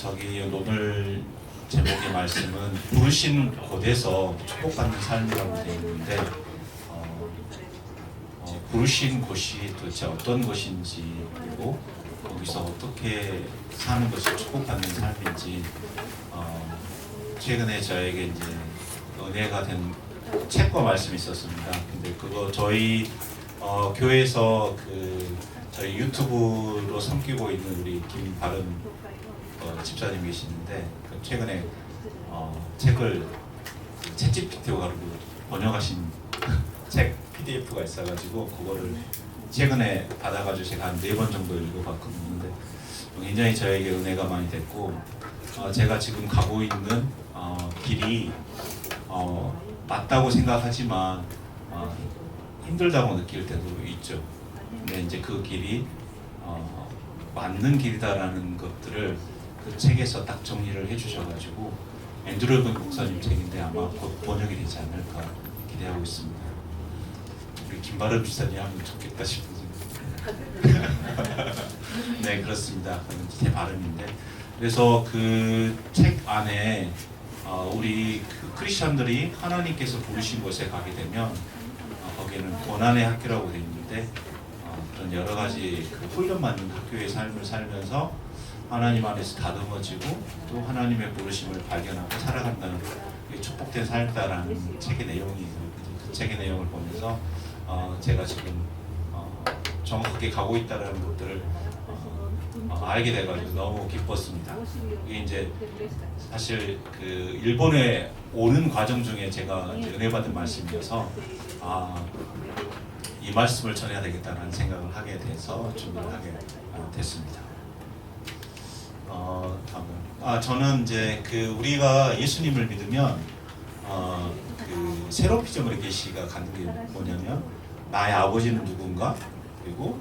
저기 오늘 제목의 말씀은 부르신 곳에서 축복받는 삶이라고 되어 있는데 부르신 곳이 도대체 어떤 곳인지, 그리고 거기서 어떻게 사는 것이 축복받는 삶인지 최근에 저에게 이제 은혜가 된 책과 말씀이 있었습니다. 근데 그거 저희 교회에서 저희 유튜브로 섬기고 있는 우리 김바른 집사님 계시는데 최근에 책을 챗GPT로 번역하신 책 PDF가 있어가지고 그거를 최근에 받아가지고 제가 한 4번 정도 읽어봤거든요. 근데 굉장히 저에게 은혜가 많이 됐고 제가 지금 가고 있는 길이 맞다고 생각하지만 힘들다고 느낄 때도 있죠. 근데 이제 그 길이 맞는 길이다라는 것들을 그 책에서 딱 정리를 해주셔가지고 앤드류 목사님 책인데 아마 곧 번역이 되지 않을까 기대하고 있습니다. 우리 김바른 집사님 하면 좋겠다 싶은 네, 그렇습니다. 그건 제 발음인데, 그래서 그 책 안에 우리 크리스천들이 하나님께서 부르신 곳에 가게 되면 거기에는 고난의 학교라고 되어 있는데 그런 여러 가지 훈련받는 학교의 삶을 살면서 하나님 안에서 다듬어지고 또 하나님의 부르심을 발견하고 살아간다는 축복된 삶이다라는 책의 내용이, 그 책의 내용을 보면서 제가 지금 정확하게 가고 있다는 것들을 알게 돼가지고 너무 기뻤습니다. 이게 이제 사실 일본에 오는 과정 중에 제가 이제 은혜 받은 말씀이어서 이 말씀을 전해야 되겠다는 생각을 하게 돼서 준비를 하게 됐습니다. 저는 이제 우리가 예수님을 믿으면 새로운 피조물의 계시가 갖는 게 뭐냐면 나의 아버지는 누군가, 그리고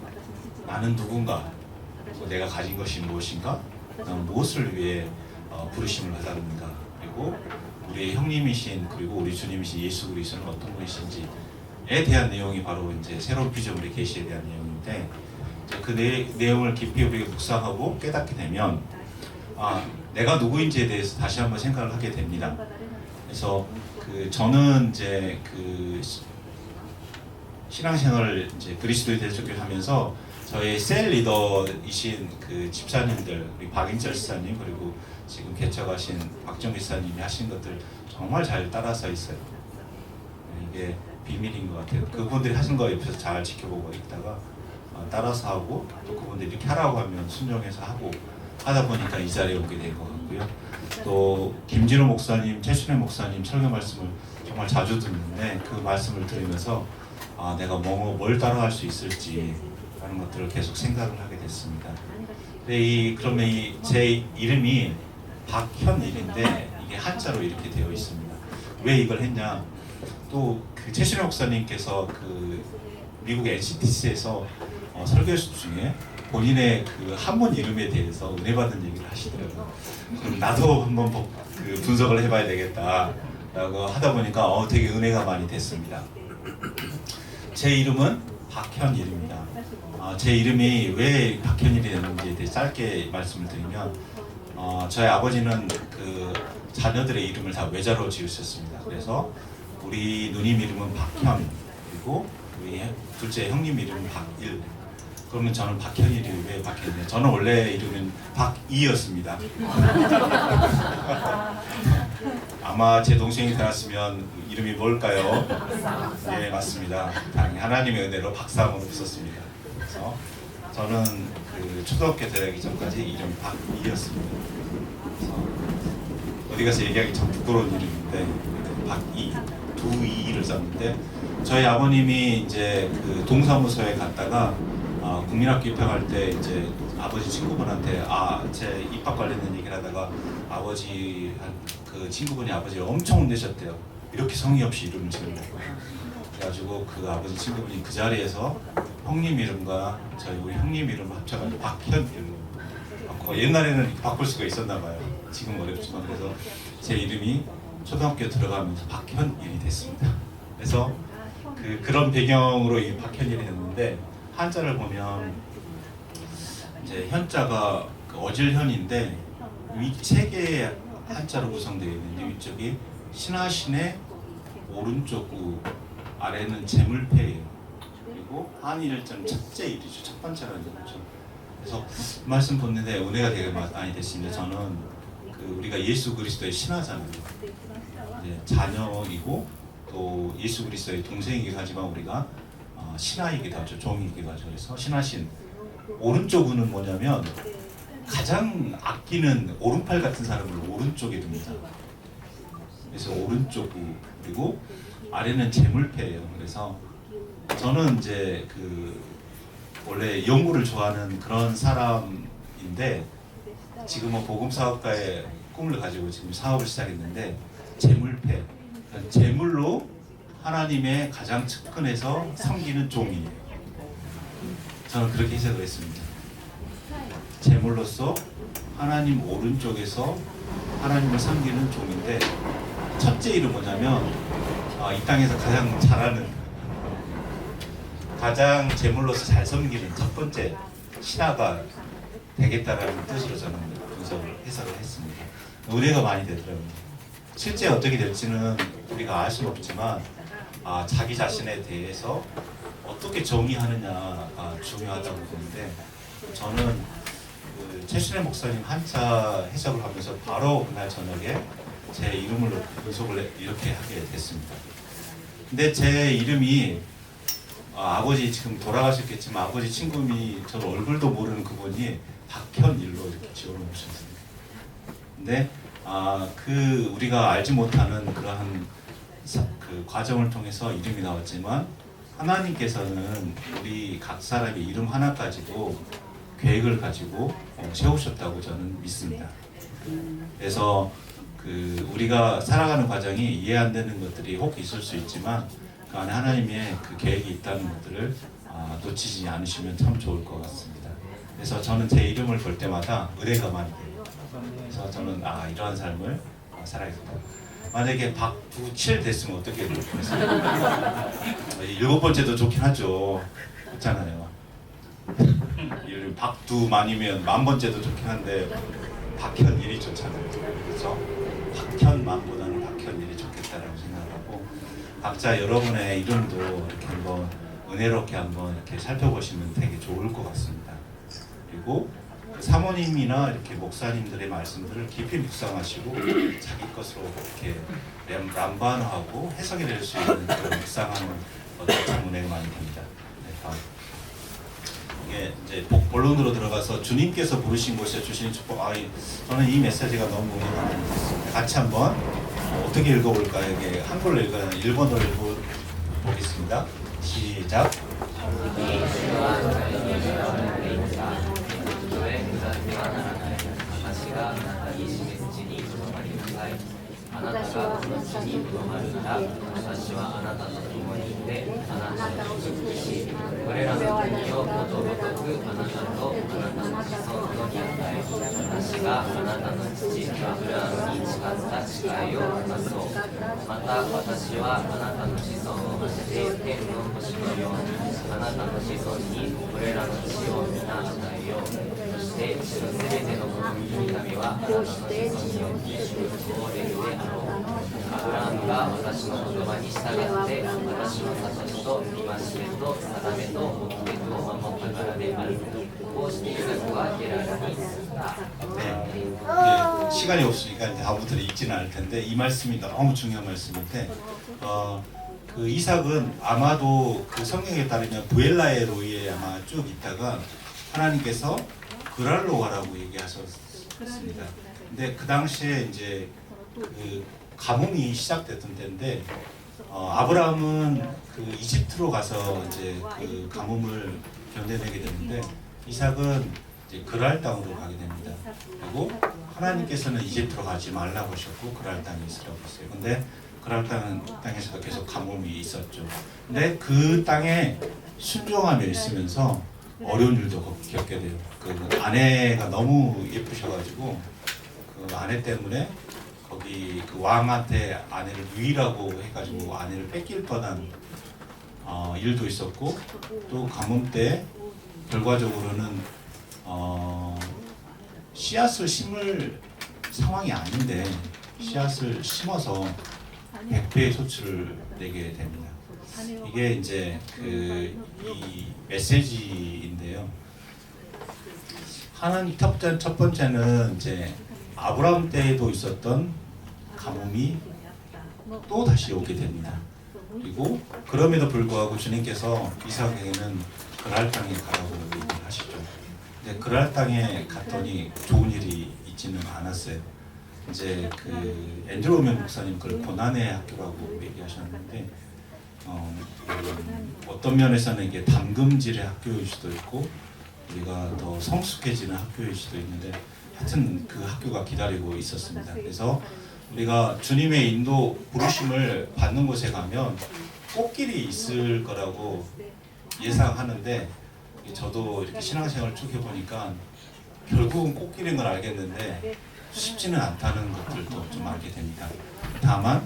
나는 누군가, 내가 가진 것이 무엇인가, 나는 무엇을 위해 부르심을 받았는가, 그리고 우리의 형님이신 그리고 우리 주님이신 예수 그리스도는 어떤 분이신지에 대한 내용이 바로 이제 새로운 피조물의 계시에 대한 내용인데, 그 내용을 깊이 우리가 묵상하고 깨닫게 되면 내가 누구인지에 대해서 다시 한번 생각을 하게 됩니다. 그래서 저는 이제 신앙생활을 이제 그리스도에 대해서 하면서 저희 셀 리더이신 집사님들, 우리 박인철 집사님, 그리고 지금 개척하신 박정 집사님이 하신 것들 정말 잘 따라서 있어요. 이게 비밀인 것 같아요. 그분들이 하신 거 옆에서 잘 지켜보고 있다가 따라서 하고, 또 그분들이 이렇게 하라고 하면 순종해서 하고 하다 보니까 이 자리에 오게 된 것 같고요. 또 김진호 목사님, 최순애 목사님 설교 말씀을 정말 자주 듣는데 그 말씀을 들으면서 내가 뭘 따라할 수 있을지 라는 것들을 계속 생각을 하게 됐습니다. 그러면 제 이름이 박현일인데 이게 한자로 이렇게 되어 있습니다. 왜 이걸 했냐? 또 최순애 목사님께서 미국의 NCTC에서 설교 중에 본인의 한문 이름에 대해서 은혜 받은 얘기를 하시더라고요. 그럼 나도 한번 분석을 해봐야 되겠다라고 하다 보니까 되게 은혜가 많이 됐습니다. 제 이름은 박현일입니다. 제 이름이 왜 박현일이 됐는지에 대해 짧게 말씀을 드리면 저희 아버지는 자녀들의 이름을 다 외자로 지으셨습니다. 그래서 우리 누님 이름은 박현, 그리고 우리 둘째 형님 이름은 박일. 그러면 저는 박현일이 왜 박현일? 저는 원래 이름은 박이였습니다. 아마 제 동생이 태어났으면 이름이 뭘까요? 네, 맞습니다. 당연히 하나님의 은혜로 박사함으로 있었습니다. 그래서 저는 초등학교 들어가기 전까지 이름이 박이였습니다. 그래서 어디 가서 얘기하기 참 부끄러운 이름인데 박이, 두 이를 썼는데 저희 아버님이 이제 동사무소에 갔다가 국민학교 입학할 때 이제 아버지 친구분한테 제 입학 관련된 얘기를 하다가 아버지 친구분이 아버지를 엄청 혼내셨대요. 이렇게 성의 없이 이름을 지으려고. 그래가지고 아버지 친구분이 그 자리에서 형님 이름과 우리 형님 이름 합쳐가지고 박현일로 바꾸고, 옛날에는 이렇게 바꿀 수가 있었나 봐요. 지금 어렵지만. 그래서 제 이름이 초등학교 들어가면서 박현일이 됐습니다. 그래서 그런 배경으로 이 박현일이 됐는데, 한자를 보면 이제 현자가 어질현인데 세 개의 한자로 구성되어 있는데 위쪽이 신하신의 오른쪽 구, 아래는 재물패예요. 그리고 한일점 첫째 일이죠. 첫 번째라는 거죠. 그래서 말씀 보는데 은혜가 되게 많이 됐습니다. 저는 우리가 예수 그리스도의 신하잖아요. 이제 자녀이고 또 예수 그리스도의 동생이기도 하지만 우리가 신하이기도 하죠. 종이기도 하죠. 그래서 신하신 오른쪽은 뭐냐면 가장 아끼는 오른팔 같은 사람을 오른쪽에 둡니다. 그래서 오른쪽 그리고 아래는 재물패예요. 그래서 저는 이제 원래 연구를 좋아하는 그런 사람인데 지금은 복음 사업가의 꿈을 가지고 지금 사업을 시작했는데 재물패, 그러니까 재물로 하나님의 가장 측근에서 섬기는 종이에요. 저는 그렇게 해석을 했습니다. 재물로서 하나님 오른쪽에서 하나님을 섬기는 종인데 첫째 일은 뭐냐면 이 땅에서 가장 잘하는 가장 재물로서 잘 섬기는 첫 번째 신하가 되겠다라는 뜻으로 저는 분석을 해석을 했습니다. 은혜가 많이 되더라고요. 실제 어떻게 될지는 우리가 알 수는 없지만 자기 자신에 대해서 어떻게 정의하느냐가 중요하다고 보는데 저는 최순애 목사님 한자 해석을 하면서 바로 그날 저녁에 제 이름으로 분석을 이렇게 하게 됐습니다. 근데 제 이름이 아버지 지금 돌아가셨겠지만 아버지 친구미 저 얼굴도 모르는 그분이 박현일로 이렇게 지어놓으셨습니다. 근데 우리가 알지 못하는 그러한 그 과정을 통해서 이름이 나왔지만 하나님께서는 우리 각 사람의 이름 하나까지도 계획을 가지고 세우셨다고 저는 믿습니다. 그래서 우리가 살아가는 과정이 이해 안 되는 것들이 혹 있을 수 있지만 그 안에 하나님의 그 계획이 있다는 것들을 놓치지 않으시면 참 좋을 것 같습니다. 그래서 저는 제 이름을 볼 때마다 은혜가 많이 돼요. 그래서 저는 이러한 삶을 살아야겠다. 만약에 박두칠 됐으면 어떻게 될 뻔했어요? 일곱 번째도 좋긴 하죠. 그렇잖아요. 박두만이면 만 번째도 좋긴 한데 박현일이 좋잖아요. 그래서 박현만보다는 박현일이 좋겠다라고 생각하고 각자 여러분의 이름도 이렇게 한번 은혜롭게 한번 이렇게 살펴보시면 되게 좋을 것 같습니다. 그리고 사모님이나 이렇게 목사님들의 말씀들을 깊이 묵상하시고 자기 것으로 이렇게 람반하고 해석이 될 수 있는 그런 묵상하는 것도 참 은혜가 많이 됩니다. 이게 이제 본론으로 들어가서 주님께서 부르신 곳에 주시는 축복. 저는 이 메시지가 너무 은혜가 많이 됐습니다. 같이 한번 어떻게 읽어볼까요? 이게 한글로 읽어요. 일본어로 읽어보겠습니다. 시작. 시간이 없으니까 이제 다음부터 읽지는 않을 텐데 이 말씀이 너무 중요한 말씀인데 그 이삭은 아마도 그 성경에 따르면 부엘라에로이에 아마 쭉 있다가 하나님께서 그랄로 가라고 얘기하셨습니다. 근데 그 당시에 이제 그 가뭄이 시작됐던 때인데 아브라함은 그 이집트로 가서 이제 그 가뭄을 견뎌내게 되는데 이삭은 이제 그랄 땅으로 가게 됩니다. 그리고 하나님께서는 이집트로 가지 말라고 하셨고 그랄 땅에 있으라고 했어요. 근데 그랄 땅에서도 계속 가뭄이 있었죠. 근데 그 땅에 순종하며 있으면서 어려운 일도 겪게 돼요. 그 아내가 너무 예쁘셔가지고 그 아내 때문에 거기 그 왕한테 아내를 유이라고 해가지고 아내를 뺏길 뻔한 일도 있었고 또 가뭄 때 결과적으로는 씨앗을 심을 상황이 아닌데 씨앗을 심어서 100배의 소출을 내게 됩니다. 이게 이제 이 메시지인데요. 하나님 첫 번째는 이제 아브라함 때에도 있었던 가뭄이 또 다시 오게 됩니다. 그리고 그럼에도 불구하고 주님께서 이삭에게는 그랄 땅에 가라고 얘기하시죠. 근데 그랄 땅에 갔더니 좋은 일이 있지는 않았어요. 이제 앤드루 오면 목사님 그걸 고난의 학교라고 얘기하셨는데 어떤 면에서는 이게 담금질의 학교일 수도 있고 우리가 더 성숙해지는 학교일 수도 있는데 하여튼 그 학교가 기다리고 있었습니다. 그래서 우리가 주님의 인도 부르심을 받는 곳에 가면 꽃길이 있을 거라고 예상하는데 저도 이렇게 신앙생활을 쭉 해보니까 결국은 꽃길인 걸 알겠는데 쉽지는 않다는 것들도 좀 알게 됩니다. 다만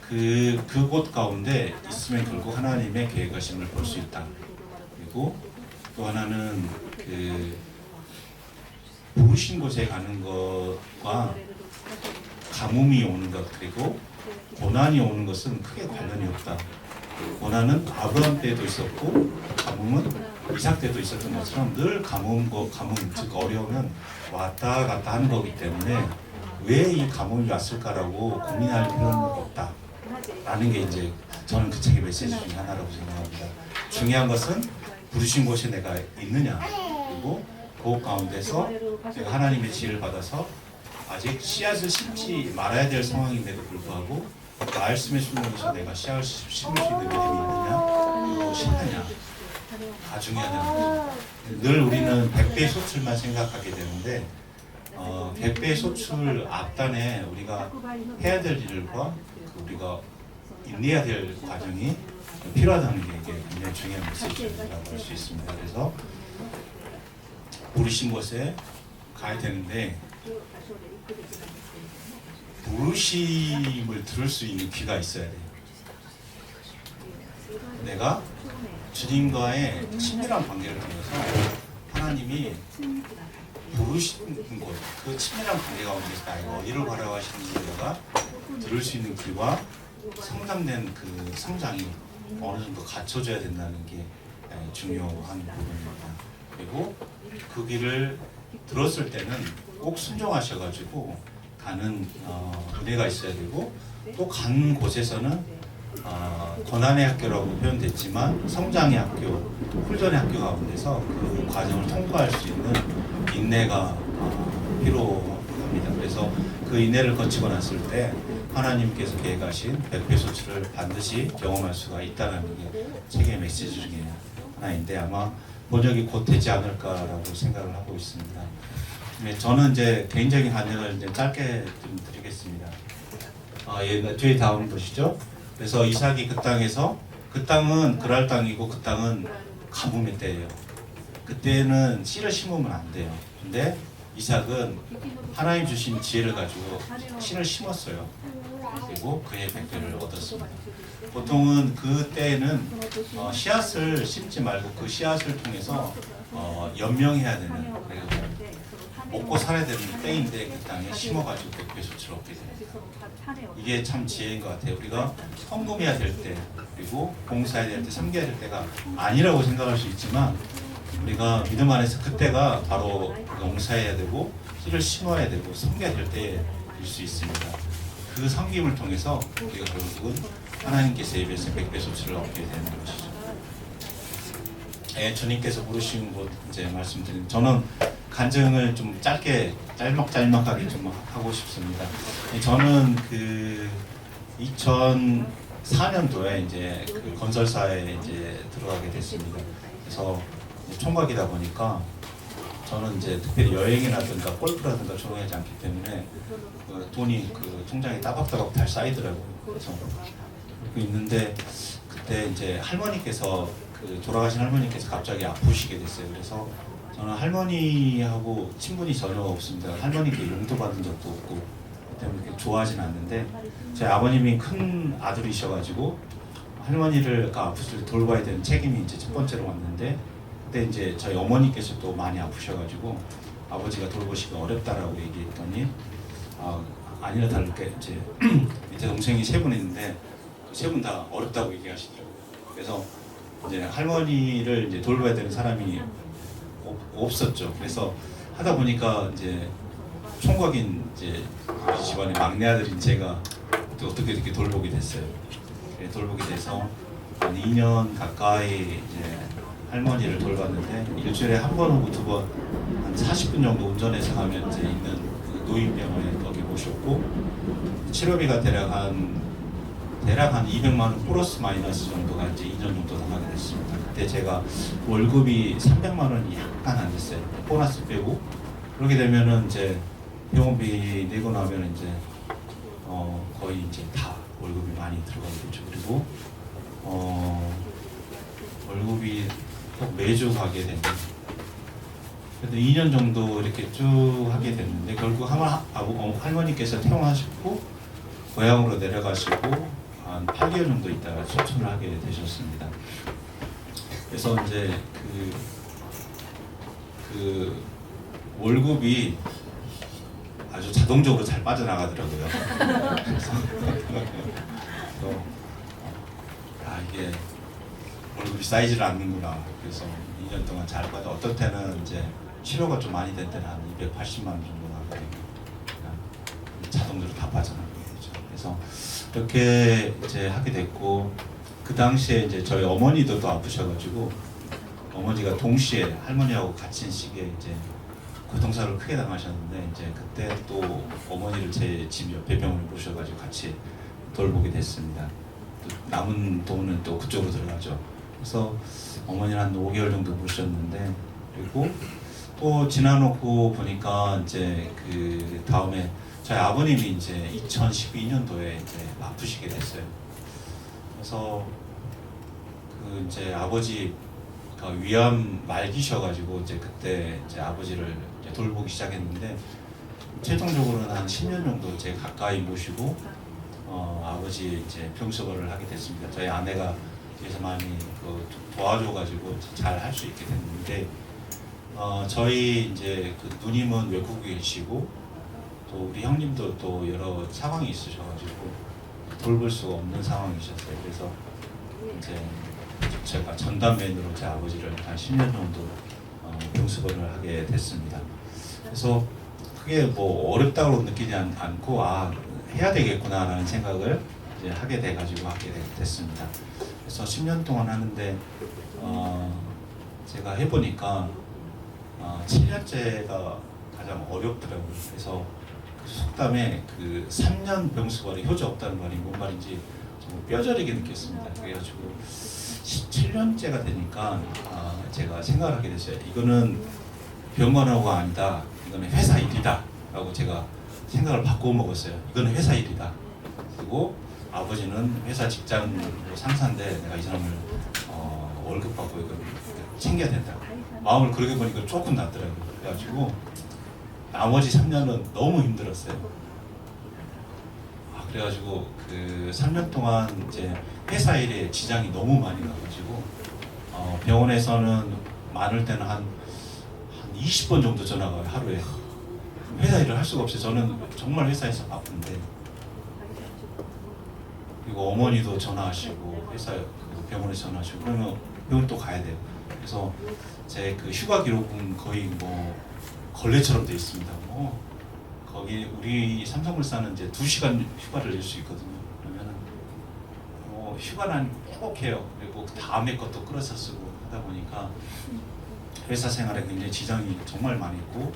그곳 가운데 있으면 결국 하나님의 계획하심을 볼 수 있다. 그리고 또 하나는 부르신 곳에 가는 것과 가뭄이 오는 것 그리고 고난이 오는 것은 크게 관련이 없다. 고난은 아브라함 때도 있었고 가뭄은 이삭 때도 있었던 것처럼 늘 가뭄 즉 어려움은 왔다 갔다 하는 거기 때문에 왜 이 가뭄이 왔을까라고 고민할 필요는 없다. 라는 게 이제 저는 그 책의 메시지 중에 하나라고 생각합니다. 중요한 것은 부르신 곳에 내가 있느냐 그리고 그 가운데서 내가 하나님의 지혜를 받아서 아직 씨앗을 심지 말아야 될 상황인데도 불구하고 말씀의 순간에서 내가 씨앗을 심을 수 있는 믿음이 있느냐 그리고 심느냐 다 중요하다는 거죠. 늘 우리는 100배의 소출만 생각하게 되는데 100배의 소출 앞단에 우리가 해야 될 일과 우리가 인내해야 될 과정이 필요하다는 게 이게 굉장히 중요한 메시지라고 할 수 있습니다. 그래서 부르신 곳에 가야 되는데 부르심을 들을 수 있는 귀가 있어야 돼요. 내가 주님과의 친밀한 관계를 통해서 하나님이 부르신 곳, 그 친밀한 관계 가운데서 나에게 어디를 가라고 하시는지 내가 들을 수 있는 귀와 성장된 그 성장이 어느 정도 갖춰져야 된다는 게 중요한 부분입니다. 그리고 그 귀를 들었을 때는 꼭 순종하셔가지고 가는 은혜가 있어야 되고 또 간 곳에서는 고난의 학교라고 표현됐지만 성장의 학교, 훈련의 학교 가운데서 그 과정을 통과할 수 있는 인내가 필요합니다. 그래서 그 인내를 거치고 났을 때 하나님께서 계획하신 100배 소출을 반드시 경험할 수가 있다는 게 책의 메시지 중에 하나인데 아마 번역이 곧 되지 않을까라고 생각을 하고 있습니다. 저는 이제 개인적인 간증을 이제 짧게 좀 드리겠습니다. 뒤에 다음 보시죠. 그래서 이삭이 그 땅에서 그 땅은 그랄 땅이고 그 땅은 가뭄의 때예요. 그때는 씨를 심으면 안 돼요. 근데 이삭은 하나님 주신 지혜를 가지고 씨를 심었어요. 그리고 그의 100배를 얻었습니다. 보통은 그때는 씨앗을 심지 말고 그 씨앗을 통해서 연명해야 되는 먹고 살아야 되는 때인데 그 땅에 심어가지고 100배 소출을 얻게 됩니다. 이게 참 지혜인 것 같아요. 우리가 헌금해야 될 때 그리고 봉사해야 될 때 섬겨야 될 때가 아니라고 생각할 수 있지만 우리가 믿음 안에서 그때가 바로 농사해야 되고 씨를 심어야 되고 섬겨야 될 때일 수 있습니다. 그 섬김을 통해서 우리가 결국은 하나님께서 예배에서 100배 소출을 얻게 되는 것이죠. 주님께서 부르신 곳 이제 말씀드린 저는 간증을 좀 짤막하게 좀 하고 싶습니다. 저는 2004년도에 이제 그 건설사에 이제 들어가게 됐습니다. 그래서 총각이다 보니까 저는 이제 특별히 여행이라든가 골프라든가 좋아하지 않기 때문에 돈이 통장에 따박따박 잘 쌓이더라고요. 그래서 그리고 있는데 그때 이제 할머니께서 돌아가신 할머니께서 갑자기 아프시게 됐어요. 그래서 저는 할머니하고 친분이 전혀 없습니다. 할머니께 용도 받은 적도 없고 때문에 그렇게 좋아하진 않는데 제 아버님이 큰 아들이셔가지고 할머니를 아프실 때 돌봐야 되는 책임이 이제 첫 번째로 왔는데 그때 이제 저희 어머니께서 또 많이 아프셔가지고 아버지가 돌보시기가 어렵다라고 얘기했더니 아니나 다를게 이제 밑에 동생이 세 분 있는데 세 분 다 어렵다고 얘기하시더라고요. 그래서 이제 할머니를 이제 돌봐야 되는 사람이 없었죠. 그래서 하다 보니까 이제 총각인 이제 우리 집안의 막내 아들인 제가 또 어떻게 이렇게 돌보게 됐어요. 돌보게 돼서 한 2년 가까이 이제 할머니를 돌봤는데 일주일에 한 번 혹은 두 번 한 40분 정도 운전해서 가면 이제 있는 그 노인병원에 거기 모셨고 치료비가 대략 한 200만 원 플러스 마이너스 정도가 이제 2년 정도 나가게 됐습니다. 그때 제가 월급이 300만 원이 약간 안 됐어요. 보너스 빼고 그렇게 되면은 이제 병원비 내고 나면 이제 거의 이제 다 월급이 많이 들어가게 되죠. 그리고 월급이 꼭 매주 가게 되는. 그래도 2년 정도 이렇게 쭉 하게 됐는데 결국 할머니께서 퇴원하시고 고향으로 내려가시고 한 8개월 정도 있다가 소천을 하게 되셨습니다. 그래서 이제 그 월급이 아주 자동적으로 잘 빠져나가더라고요. 그래서 이게 월급이 쌓이질 않는구나. 그래서 2년 동안 잘 받아. 어떤 때는 이제 치료가 좀 많이 된 때는 한 280만 원 정도 나가고 자동적으로 다 빠져나가게 되죠. 그래서 이렇게 이제 하게 됐고 그 당시에 이제 저희 어머니도 또 아프셔가지고 어머니가 동시에 할머니하고 같은 시기에 이제 교통사고를 크게 당하셨는데 이제 그때 또 어머니를 제 집 옆에 병원에 모셔가지고 같이 돌보게 됐습니다. 또 남은 돈은 또 그쪽으로 들어가죠. 그래서 어머니는 한 5개월 정도 모셨는데 그리고 또 지나놓고 보니까 이제 그 다음에 저희 아버님이 이제 2012년도에 이제 아프시게 됐어요. 그래서 그 이제 아버지가 위암 말기셔가지고 이제 그때 이제 아버지를 이제 돌보기 시작했는데 최종적으로는 한 10년 정도 제 가까이 모시고 아버지 이제 병수거를 하게 됐습니다. 저희 아내가 뒤에서 많이 도와줘가지고 잘 할 수 있게 됐는데 저희 이제 그 누님은 외국에 계시고 또 우리 형님도 또 여러 상황이 있으셔가지고 돌볼 수가 없는 상황이셨어요. 그래서 이제 제가 전담맨으로 제 아버지를 한 10년 정도 병수거를 하게 됐습니다. 그래서 크게 뭐 어렵다고 느끼지 않고 해야 되겠구나라는 생각을 이제 하게 돼가지고 하게 됐습니다. 그래서 10년 동안 하는데 제가 해보니까 7년째가 가장 어렵더라고요. 그래서 그 속담에 그 3년 병수거리 효자 없다는 말이 뭔 말인지 좀 뼈저리게 느꼈습니다. 그래가지고 17년째가 되니까 제가 생각을 하게 됐어요. 이거는 병원하고가 아니다. 이거는 회사 일이다. 라고 제가 생각을 바꾸어 먹었어요. 이거는 회사 일이다. 그리고 아버지는 회사 직장으로 상사인데 내가 이 사람을 월급 받고 이거 챙겨야 된다. 마음을 그렇게 보니까 조금 낫더라고요. 그래가지고 나머지 3년은 너무 힘들었어요. 그래가지고 그 3년 동안 이제 회사 일에 지장이 너무 많이 나가지고 병원에서는 많을 때는 한 20번 정도 전화가 와요. 하루에. 회사 일을 할 수가 없어요. 저는 정말 회사에서 바쁜데. 그리고 어머니도 전화하시고 회사 병원에 전화하시고 그러면 병원 또 가야 돼요. 그래서 제 그 휴가 기록은 거의 뭐 걸레처럼 돼 있습니다. 거기 우리 삼성물산은 이제 2시간 휴가를 낼 수 있거든요. 그러면은 휴가는 꼭 해요. 그리고 다음에 것도 끌어서 쓰고 하다 보니까 회사 생활에 굉장히 지장이 정말 많이 있고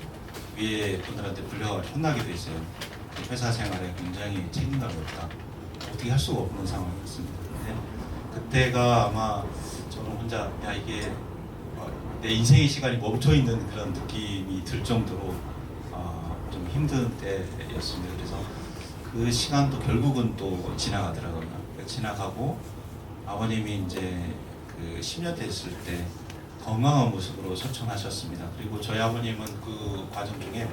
위에 분들한테 불려가 혼나기도 했어요. 회사 생활에 굉장히 책임감이 없다. 어떻게 할 수가 없는 상황이었습니다. 근데 그때가 아마 저는 혼자 이게 내 인생의 시간이 멈춰 있는 그런 느낌이 들 정도로 좀 힘든 때였습니다. 그래서 그 시간도 결국은 또 지나가더라고요. 지나가고 아버님이 이제 그 10년 됐을 때 건강한 모습으로 소천하셨습니다. 그리고 저희 아버님은 그 과정 중에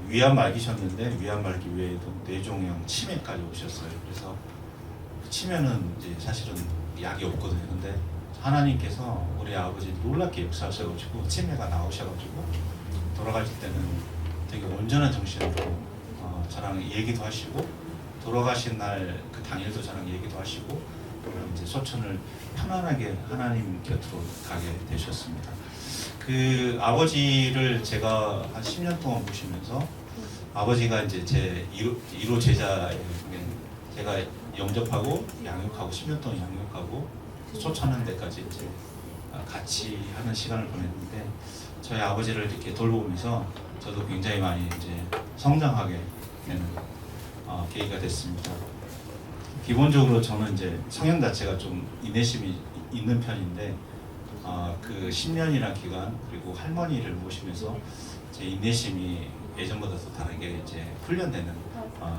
위암 말기셨는데 위암 말기 외에도 뇌종양 치매까지 오셨어요. 그래서 그 치매는 이제 사실은 약이 없거든요. 근데 하나님께서 우리 아버지 놀랍게 역사하셔가지고 치매가 나오셔가지고 돌아가실 때는 되게 온전한 정신으로 저랑 얘기도 하시고 돌아가신 날 그 당일도 저랑 얘기도 하시고 이제 소천을 편안하게 하나님 곁으로 가게 되셨습니다. 그 아버지를 제가 한 10년 동안 보시면서 아버지가 이제 제 1호 제자예요. 제가 영접하고 양육하고 10년 동안 양육하고 소천하는 데까지 이제 같이 하는 시간을 보냈는데 저희 아버지를 이렇게 돌보면서 저도 굉장히 많이 이제 성장하게 되는 계기가 됐습니다. 기본적으로 저는 이제 성향 자체가 좀 인내심이 있는 편인데 그 10년이라는 기간 그리고 할머니를 모시면서 제 인내심이 예전보다 더 다르게 이제 훈련되는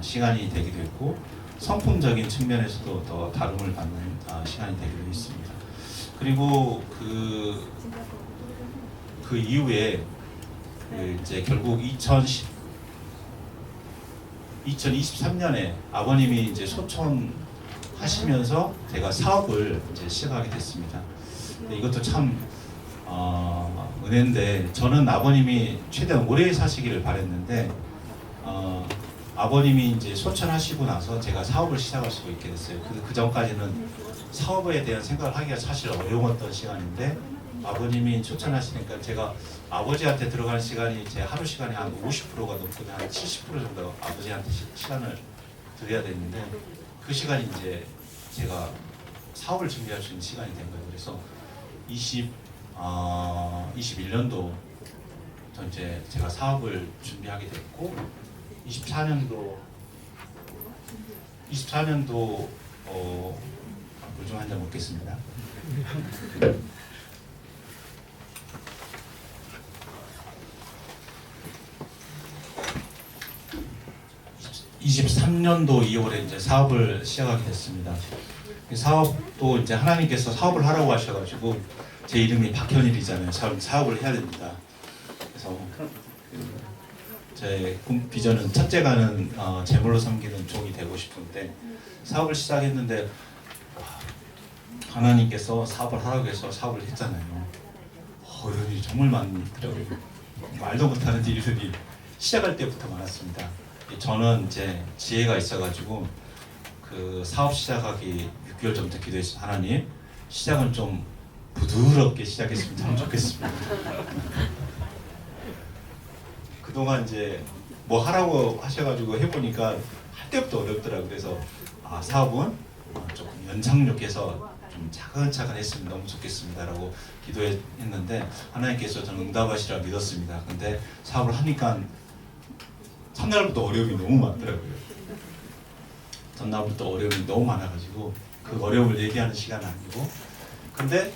시간이 되기도 했고 성품적인 측면에서도 더 다름을 받는 시간이 되기도 했습니다. 그리고 그 이후에 이제 결국 2023년에 아버님이 이제 소천 하시면서 제가 사업을 이제 시작하게 됐습니다. 이것도 참 은혜인데 저는 아버님이 최대한 오래 사시기를 바랬는데 아버님이 이제 소천하시고 나서 제가 사업을 시작할 수 있게 됐어요. 그 전까지는 사업에 대한 생각을 하기가 사실 어려웠던 시간인데 아버님이 소천하시니까 제가 아버지한테 들어가는 시간이 제 하루 시간이 한 50%가 넘고 한 70% 정도 아버지한테 시간을 드려야 되는데 그 시간이 이제 제가 사업을 준비할 수 있는 시간이 된 거예요. 그래서 21년도 전 이제 제가 사업을 준비하게 됐고 24년도 물 좀 한 잔 먹겠습니다. 23년도 2월에 이제 사업을 시작하게 됐습니다. 사업도 이제 하나님께서 사업을 하라고 하셔가지고 제 이름이 박현일이잖아요. 사업을 해야 됩니다. 그래서 제 비전은 첫째가는 재물로 섬기는 종이 되고 싶은데 사업을 시작했는데 하나님께서 사업을 하라고 해서 사업을 했잖아요. 어려움이 정말 많더라고요. 말도 못하는 일들이 시작할 때부터 많았습니다. 저는 이제 지혜가 있어가지고 그 사업 시작하기 6개월 전부터 기도했어요. 하나님 시작은 좀 부드럽게 시작했으면 좋겠습니다. 그동안 이제 뭐 하라고 하셔가지고 해보니까 할 때부터 어렵더라고요. 그래서 사업은 조금 연착륙해서 좀 차근차근 했으면 너무 좋겠습니다라고 기도했는데 하나님께서 저는 응답하시라 믿었습니다. 근데 사업을 하니까 첫날부터 어려움이 너무 많더라고요. 전날부터 어려움이 너무 많아가지고 그 어려움을 얘기하는 시간은 아니고 근데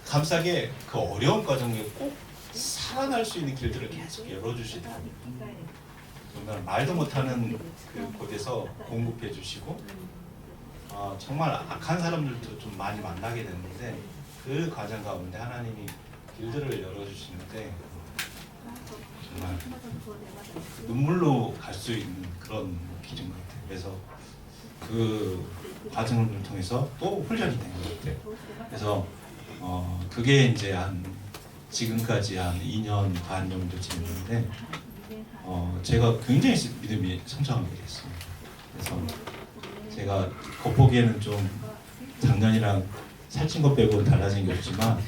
감사하게 그 어려운 과정에 꼭 살아날 수 있는 길들을 계속 열어주시더라고요. 정말 말도 못하는 그 곳에서 공급해 주시고 정말 악한 사람들도 좀 많이 만나게 됐는데 그 과정 가운데 하나님이 길들을 열어주시는데 정말 눈물로 갈 수 있는 그런 길인 것 같아요. 그래서 그 과정을 통해서 또 훈련이 된 것 같아요. 그래서 그게 이제 지금까지 한 2년 반 정도 지났는데 제가 굉장히 믿음이 성장하게 됐습니다. 그래서 제가 겉보기에는 좀 작년이랑 살찐 것 빼고는 달라진 게 없지만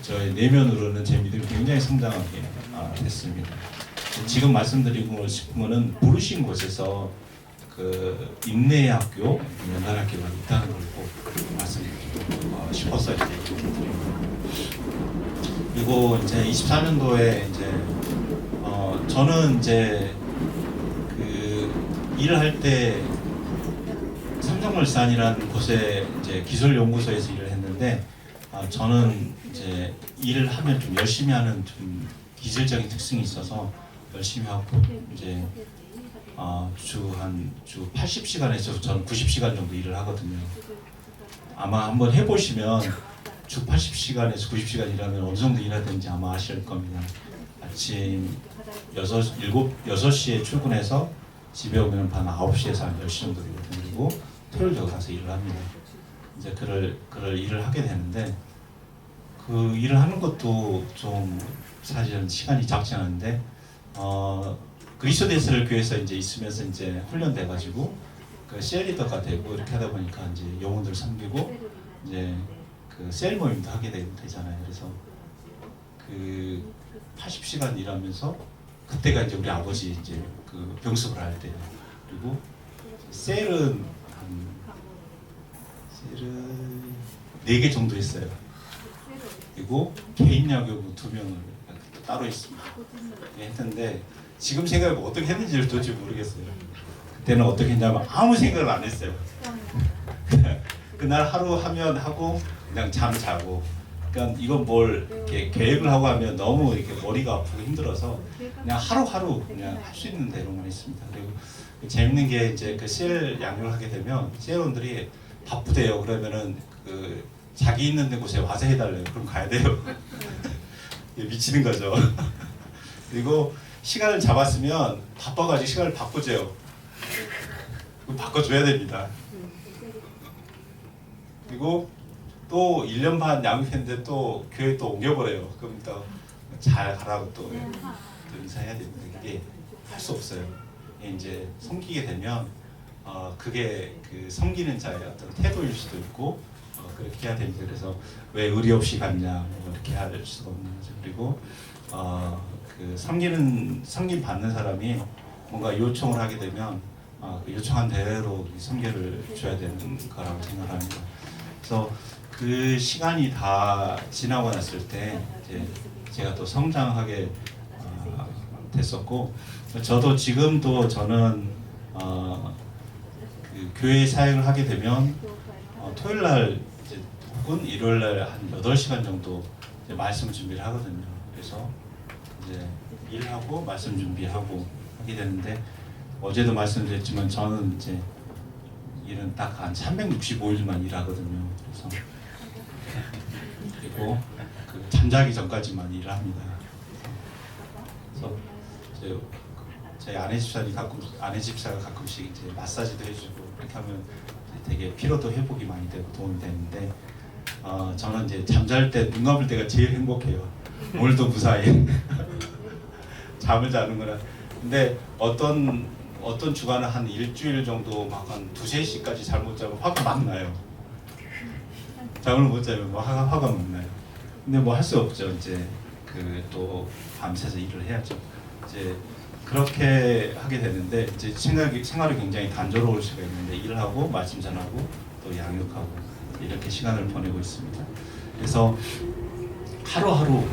저의 내면으로는 제 믿음이 굉장히 성장하게 됐습니다. 지금 말씀드리고 싶은 거는 부르신 곳에서 그 인내의 학교, 연단학교가 있다는 걸 꼭 말씀드리고 싶었어요. 그리고 이제 24년도에 이제 저는 이제 그 일을 할 때 삼성물산이라는 곳에 이제 기술연구소에서 일을 했는데 저는 이제 일을 하면 좀 열심히 하는 좀 기질적인 특성이 있어서 열심히 하고 이제 주 80시간에서 저는 90시간 정도 일을 하거든요. 아마 한번 해보시면 주 80시간에서 90시간 일하면 어느 정도 일해야 되는지 아마 아실 겁니다. 아침 6시에 출근해서 집에 오면 밤 9시에서 한 10시 정도 되거든요. 그리고 토요일도 가서 일을 합니다. 이제 그럴 일을 하게 되는데 그 일을 하는 것도 좀 사실은 시간이 작지 않은데 그리스도 대사를 교회에서 이제 있으면서 이제 훈련돼가지고 그 셀 리더가 되고 이렇게 하다 보니까 이제 영혼들 섬기고 이제 그 셀 모임도 하게 되잖아요. 그래서 그 80시간 일하면서 그때가 이제 우리 아버지 이제 그 병습을 할 때예요. 그리고 셀은 4개 정도 했어요. 그리고 개인 야구부 2명을 따로 있습니다. 했는데 지금 생각해보면 어떻게 했는지를 도저히 모르겠어요. 그때는 어떻게 했냐면 아무 생각을 안 했어요. 그날 하루 하면 하고 그냥 잠 자고. 그러니까 이건 뭘 이렇게 계획을 하고 하면 너무 이렇게 머리가 아프고 힘들어서 그냥 하루하루 그냥 할 수 있는 대로만 했습니다. 그리고 재밌는 게 이제 그 셀 양육을 하게 되면 셀원들이 바쁘대요. 그러면은 그 자기 있는 데 곳에 와서 해달래요. 그럼 가야 돼요. 미치는 거죠. 그리고 시간을 잡았으면 바빠가지고 시간을 바꾸죠. 바꿔줘야 됩니다. 그리고 또 1년 반 양육했는데 또 교회 또 옮겨버려요. 그럼 또 잘 가라고 또 인사해야 됩니다. 그게 할 수 없어요. 이제 섬기게 되면 그게 그 섬기는 자의 어떤 태도일 수도 있고 그렇게 해야 됩니다. 그래서 왜 의리 없이 갔냐 뭐 이렇게 할 수가 없는 거죠. 그리고 그 섬김 받는 사람이 뭔가 요청을 하게 되면 그 요청한 대로 섬겨를 줘야 되는 거라고 생각합니다. 그래서 그 시간이 다 지나고 났을 때 이제 제가 또 성장하게 됐었고, 저도 지금도 저는 그 교회 사역을 하게 되면 토요일 날 이제 혹은 일요일 날 한 8시간 정도 이제 말씀 준비를 하거든요. 그래서 이제 일하고 말씀 준비하고 하게 되는데, 어제도 말씀드렸지만 저는 이제 일은 딱 한 365일만 일하거든요. 그래서 그리고 그 잠자기 전까지만 일을 합니다. 그래서 저희 아내 집사가 가끔씩 이제 마사지도 해주고 이렇게 하면 되게 피로도 회복이 많이 되고 도움이 되는데, 저는 이제 잠잘 때 눈 감을 때가 제일 행복해요. 오늘도 무사히 잠을 자는 거라. 근데 어떤 주간은 한 일주일 정도 막 한 2~3시까지 잘 못 자면 화가 막 나요. 잠을 못 자면 화가 막 나요. 근데 뭐 할 수 없죠. 이제 그 또 밤새서 일을 해야죠. 이제 그렇게 하게 되는데 이제 생활이 굉장히 단조로울 수가 있는데, 일을 하고 말씀 전하고 또 양육하고 이렇게 시간을 보내고 있습니다. 그래서 하루하루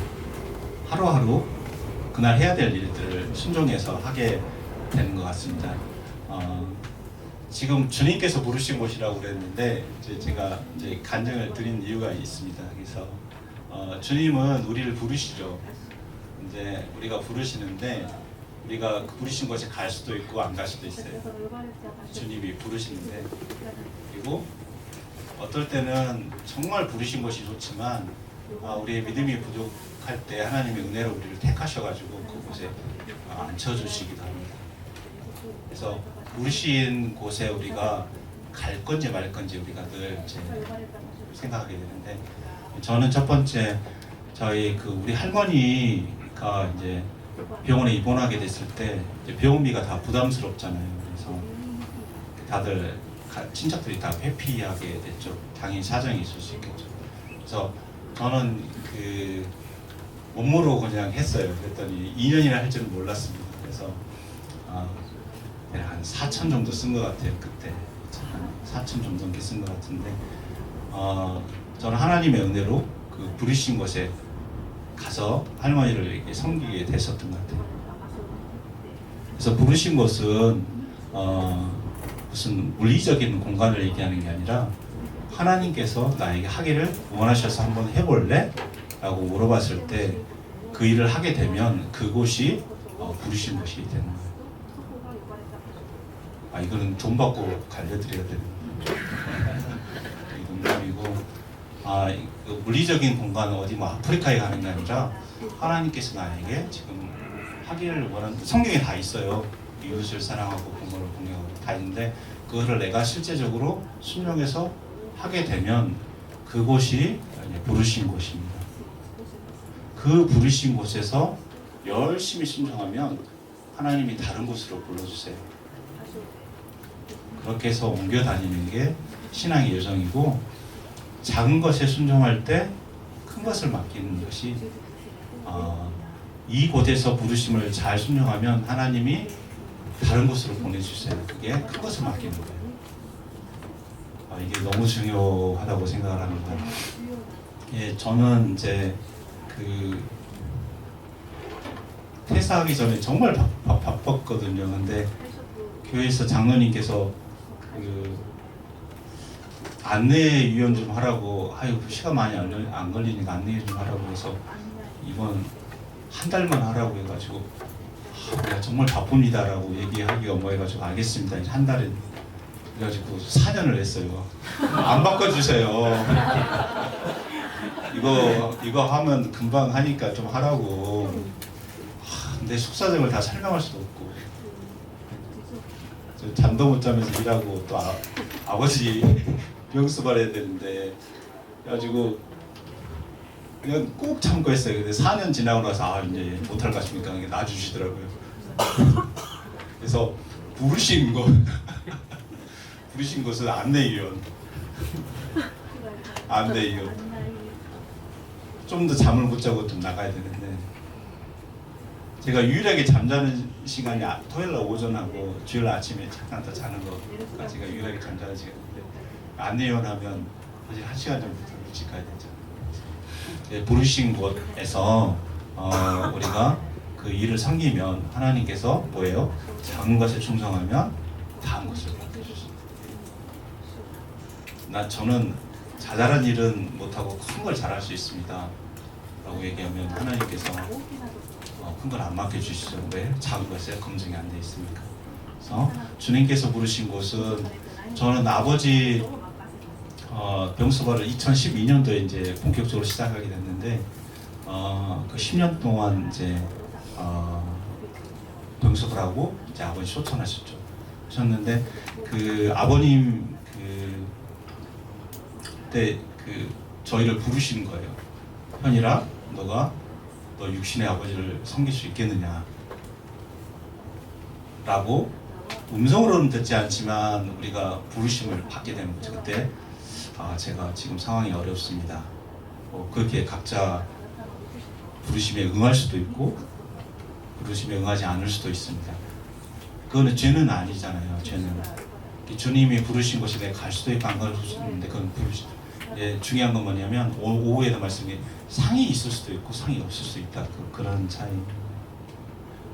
그날 해야 될 일들을 순종해서 하게 되는 것 같습니다. 지금 주님께서 부르신 곳이라고 그랬는데 이제 제가 이제 간증을 드린 이유가 있습니다. 그래서 주님은 우리를 부르시죠. 이제 우리가 부르시는데 우리가 그 부르신 곳에 갈 수도 있고 안 갈 수도 있어요. 주님이 부르시는데, 그리고 어떨 때는 정말 부르신 곳이 좋지만 우리의 믿음이 부족할 때 하나님의 은혜로 우리를 택하셔가지고 그곳에 앉혀주시기도 합니다. 그래서 부르신 곳에 우리가 갈 건지 말 건지 우리가 늘 이제 생각하게 되는데, 저는 첫 번째 저희 우리 할머니가 이제 병원에 입원하게 됐을 때 이제 병원비가 다 부담스럽잖아요. 그래서 다들 친척들이 다 회피하게 됐죠. 당연히 사정이 있을 수 있겠죠. 그래서 저는 몸으로 그냥 했어요. 그랬더니 2년이나 할 줄은 몰랐습니다. 그래서 한 4천 정도 쓴 것 같아요. 그때 4천 좀 넘게 쓴 것 같은데, 저는 하나님의 은혜로 그 부르신 곳에 가서 할머니를 이렇게 섬기게 됐었던 것 같아요. 그래서 부르신 곳은 무슨 물리적인 공간을 얘기하는 게 아니라 하나님께서 나에게 하기를 원하셔서 한번 해볼래? 라고 물어봤을 때 그 일을 하게 되면 그곳이 부르신 곳이 되는 거예요. 이거는 돈 받고 갈려드려야 되는 농담이고, 물리적인 공간은 어디 뭐 아프리카에 가는 게 아니라 하나님께서 나에게 지금 하기를 원하는, 성경에 다 있어요. 이웃을 사랑하고 부모를 공경하고 다 있는데, 그거를 내가 실제적으로 순종해서 하게 되면 그곳이 부르신 곳입니다. 그 부르신 곳에서 열심히 순종하면 하나님이 다른 곳으로 불러주세요. 그렇게 해서 옮겨 다니는 게 신앙의 여정이고, 작은 것에 순종할 때 큰 것을 맡기는 것이 이 곳에서 부르심을 잘 순종하면 하나님이 다른 곳으로 보내주세요. 그게 큰 것을 맡기는 거예요. 이게 너무 중요하다고 생각을 합니다. 예, 저는 이제 그 퇴사하기 전에 정말 바빴거든요. 근데 교회에서 장로님께서 그 안내위원 좀 하라고, 시간 많이 안 걸리니까 안내 좀 하라고 해서 이번 한 달만 하라고 해가지고, 내가 정말 바쁩니다라고 얘기하기가 뭐 해가지고 알겠습니다. 이제 한 달에 그래가지고 4년을 했어요. 안 바꿔주세요. 이거 하면 금방 하니까 좀 하라고. 근데 속사정을 다 설명할 수도 없고, 잠도 못 자면서 일하고 또 아버지 병수 받아야 되는데, 그래가지고 그냥 꼭 참고 했어요. 근데 4년 지나고 나서 이제 못할 것 같으니까 놔주시더라고요. 그래서 부르신 것은 안내위원. 좀 더 잠을 못 자고 좀 나가야 되는데, 제가 유일하게 잠자는 시간이 토요일날 오전하고 주일 아침에 잠깐 더 자는 거가 제가 유일하게 잠자는 시간인데, 안내위원 하면 사실 1시간 전부터 일찍 가야 되잖아요. 부르신 곳에서 우리가 그 일을 섬기면 하나님께서 뭐예요? 작은 것에 충성하면 다른 것을 맡겨주십니다. 저는 자잘한 일은 못하고 큰 걸 잘할 수 있습니다 라고 얘기하면 하나님께서 큰 걸 안 맡겨주시죠. 왜? 작은 것에 검증이 안 돼 있습니까? 그래서 주님께서 부르신 곳은, 저는 아버지 병수발을 2012년도에 이제 본격적으로 시작하게 됐는데, 그 10년 동안 이제 병수발하고 이제 아버지 하셨는데, 그 아버님 그때 저희를 부르신 거예요. 현이라, 너 육신의 아버지를 섬길 수 있겠느냐 라고, 음성으로는 듣지 않지만 우리가 부르심을 받게 되는 거죠. 그때 제가 지금 상황이 어렵습니다. 그렇게 각자 부르심에 응할 수도 있고 부르심에 응하지 않을 수도 있습니다. 그거는 죄는 아니잖아요. 죄는 주님이 부르신 곳에 내가 갈 수도 있고 안 갈 수도 있는데, 그건 중요한 건 뭐냐면, 오후에도 말씀이 상이 있을 수도 있고 상이 없을 수 있다. 그런 차이.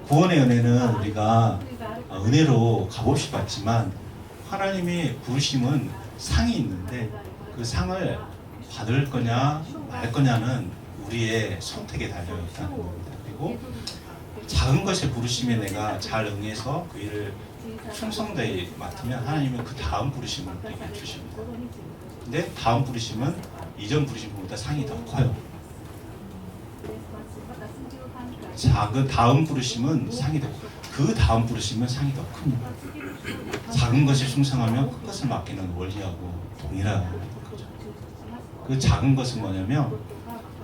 구원의 은혜는 우리가 은혜로 값없이 받지만, 하나님의 부르심은 상이 있는데 그 상을 받을 거냐 말 거냐는 우리의 선택에 달려 있다는 겁니다. 그리고 작은 것에 부르심에 내가 잘 응해서 그 일을 충성되이 맡으면 하나님은 그 다음 부르심을 우리에게 주십니다. 근데 다음 부르심은 이전 부르심보다 상이 더 커요. 작은 다음 부르심은 상이 더 커요. 그 다음 부르심은 상이 더 큽니다. 작은 것에 충성하면 큰 것을 맡기는 원리하고 동일한 거죠. 그 작은 것은 뭐냐면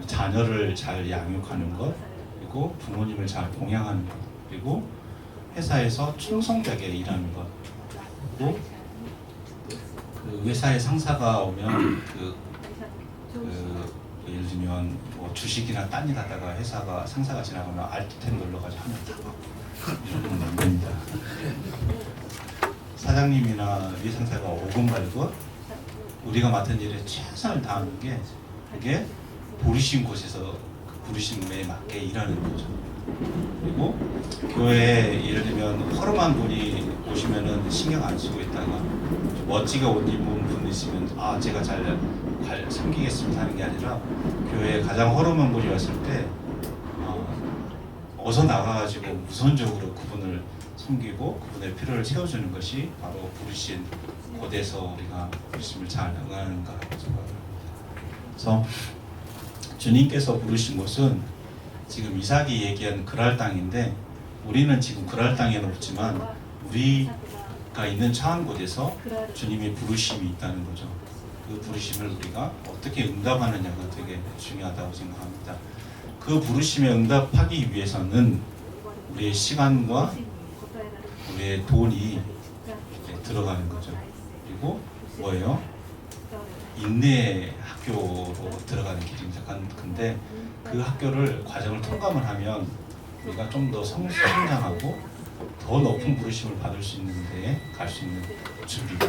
자녀를 잘 양육하는 것, 그리고 부모님을 잘 봉양하는 것, 그리고 회사에서 충성되게 일하는 것. 그리고 그 회사에 상사가 오면 예를 들면 뭐 주식이나 딴 일 하다가 회사가 상사가 지나가면 알트템 눌러가지고 하면 이런 건 안 됩니다. 사장님이나 위 상사가 오건 말고 우리가 맡은 일에 최선을 다하는 게, 그게 부르신 곳에서 그 부르심에 맞게 일하는 거죠. 그리고 교회에 예를 들면 허름한 분이 오시면은 신경 안 쓰고 있다가 멋지게 옷 입은 분 있으면 제가 잘 섬기겠습니다 하는 게 아니라, 교회에 가장 허름한 분이 왔을 때 어서 나가가지고 우선적으로 그분을 섬기고 그분의 필요를 채워주는 것이 바로 부르신 곳에서 우리가 부르심을 잘 응하는 거라고 생각합니다. 그래서 주님께서 부르신 곳은 지금 이삭이 얘기한 그랄 땅인데, 우리는 지금 그랄 땅에는 없지만 우리가 있는 처한 곳에서 주님의 부르심이 있다는 거죠. 그 부르심을 우리가 어떻게 응답하느냐가 되게 중요하다고 생각합니다. 그 부르심에 응답하기 위해서는 우리의 시간과 우리의 돈이 들어가는 거죠. 그리고 뭐예요? 인내 학교로 들어가는 길입니다. 근데 그 학교를 과정을 통과만 하면 우리가 좀 더 성장하고 더 높은 부르심을 받을 수 있는 데에 갈 수 있는 준비가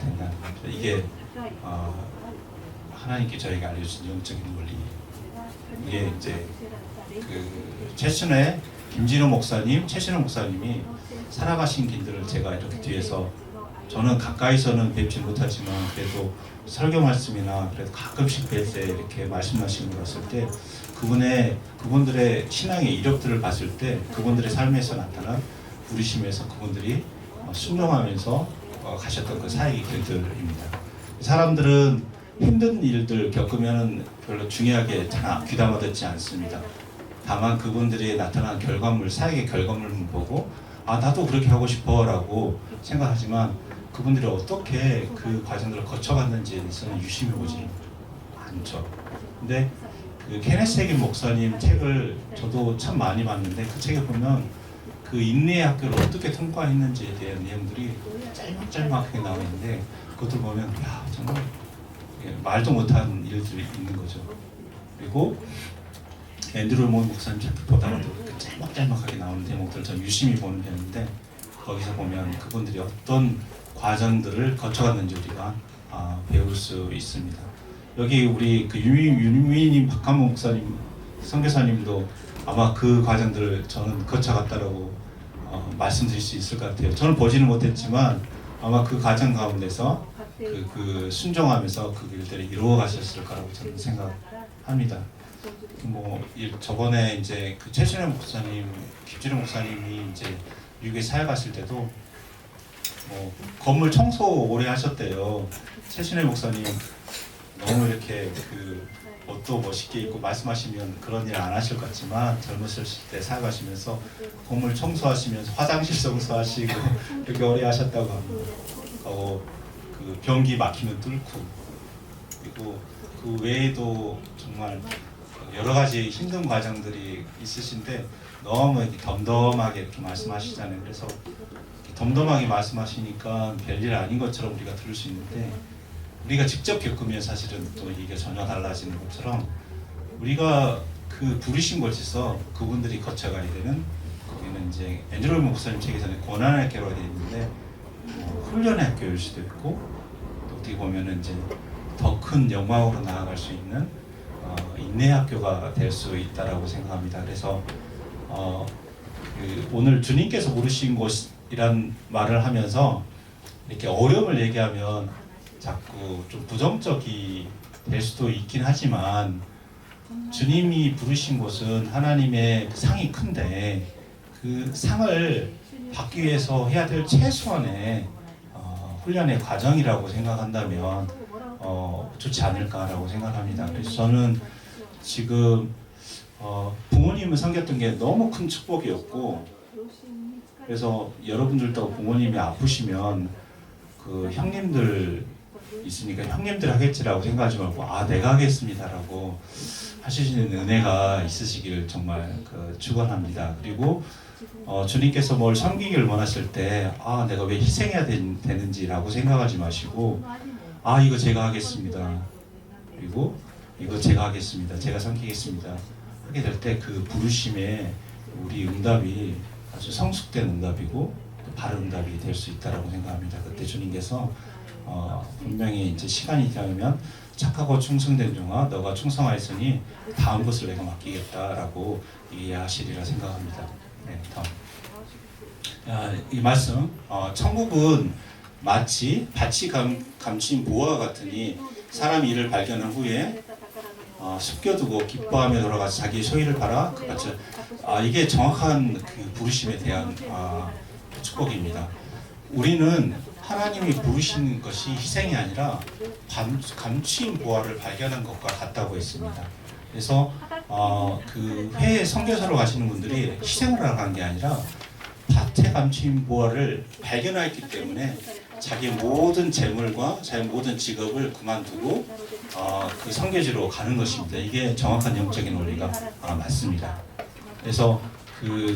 된다는 겁니다. 이게 하나님께 저희가 알려주신 영적인 원리. 이게 이제 그 최신의 김진호 목사님, 최신호 목사님이 살아가신 길들을 제가 이렇게 뒤에서 저는 가까이서는 뵙지 못하지만 그래도 설교 말씀이나 그래도 가끔씩 뵐 때 이렇게 말씀하시는 걸 봤을 때 그분들의 신앙의 이력들을 봤을 때 그분들의 삶에서 나타난 부르심에서 그분들이 순종하면서 가셨던 그 사역의 길들입니다. 사람들은 힘든 일들 겪으면 별로 중요하게 귀담아 듣지 않습니다. 다만 그분들이 나타난 결과물, 사역의 결과물만 보고 나도 그렇게 하고 싶어 라고 생각하지만 그분들이 어떻게 그 과정들을 거쳐갔는지에 대해서는 유심히 보지 않죠. 근데 그 케네스 해긴 목사님 책을 저도 참 많이 봤는데 그 책에 보면 그 인내의 학교를 어떻게 통과했는지에 대한 내용들이 짤막짤막하게 나와 있는데 그것들 보면 정말 말도 못한 일들이 있는 거죠. 그리고 앤드루 모이 목사님 책 보다가도 짤막짤막하게 나오는 대목들을 좀 유심히 보는 편인데 거기서 보면 그분들이 어떤 과정들을 거쳐갔는지 우리가 배울 수 있습니다. 여기 우리 그 유미님 박한모 목사님 선교사님도 아마 그 과정들을 저는 거쳐갔다라고 말씀드릴 수 있을 것 같아요. 저는 보지는 못했지만 아마 그 과정 가운데서 그 순종하면서 그 길들을 이루어 가셨을 거라고 저는 생각합니다. 저번에 이제 그 최신의 목사님, 김진호 목사님이 이제 미국에 사역하실 때도 건물 청소 오래 하셨대요. 최신의 목사님 너무 이렇게 그 옷도 멋있게 입고 말씀하시면 그런 일 안 하실 것 같지만 젊으실 때 사역하시면서 건물 청소하시면서 화장실 청소하시고 이렇게 오래 하셨다고 합니다. 그 변기 막히면 뚫고 그리고 그 외에도 정말 여러 가지 힘든 과정들이 있으신데 너무 이렇게 덤덤하게 이렇게 말씀하시잖아요. 그래서 덤덤하게 말씀하시니까 별일 아닌 것처럼 우리가 들을 수 있는데 우리가 직접 겪으면 사실은 또 이게 전혀 달라지는 것처럼 우리가 그 부르신 곳에서 그분들이 거쳐가야 되는 거기는 이제 앤드루 목사님 책에서는 고난의 학교가 되어 있는데 훈련의 학교일 수도 있고 또 어떻게 보면은 이제 더 큰 영광으로 나아갈 수 있는 인내 학교가 될 수 있다라고 생각합니다. 그래서 오늘 주님께서 부르신 곳이란 말을 하면서 이렇게 어려움을 얘기하면 자꾸 좀 부정적이 될 수도 있긴 하지만 주님이 부르신 곳은 하나님의 그 상이 큰데 그 상을 받기 위해서 해야 될 최소한의 훈련의 과정이라고 생각한다면 좋지 않을까라고 생각합니다. 그래서 저는 지금 부모님을 섬겼던 게 너무 큰 축복이었고 그래서 여러분들도 부모님이 아프시면 그 형님들 있으니까 형님들 하겠지라고 생각하지 말고 내가 하겠습니다라고 하시는 은혜가 있으시길 정말 축원합니다. 그리고 주님께서 뭘 섬기기를 원하실 때 내가 왜 희생해야 되는지라고 생각하지 마시고 이거 제가 하겠습니다. 그리고 이거 제가 하겠습니다. 제가 섬기겠습니다. 하게 될 때 그 부르심에 우리 응답이 아주 성숙된 응답이고 바른 응답이 될 수 있다라고 생각합니다. 그때 주님께서 분명히 이제 시간이 되면 착하고 충성된 종아 너가 충성하였으니 다음 것을 내가 맡기겠다라고 이해하시리라 생각합니다. 네, 다음. 이 말씀 천국은 마치 밭이 감춘 보화와 같으니 사람이 이를 발견한 후에 숨겨두고 기뻐하며 돌아가서 자기의 소유를 팔아 그 밭을 이게 정확한 그 부르심에 대한 축복입니다. 우리는 하나님이 부르신 것이 희생이 아니라 감추인 보화를 발견한 것과 같다고 했습니다. 그래서 그 회에 선교사로 가시는 분들이 희생을 하러 간 게 아니라 밭에 감추인 보화를 발견했기 때문에 자기 모든 재물과 자기 모든 직업을 그만두고 그 선교지로 가는 것입니다. 이게 정확한 영적인 원리가 맞습니다. 그래서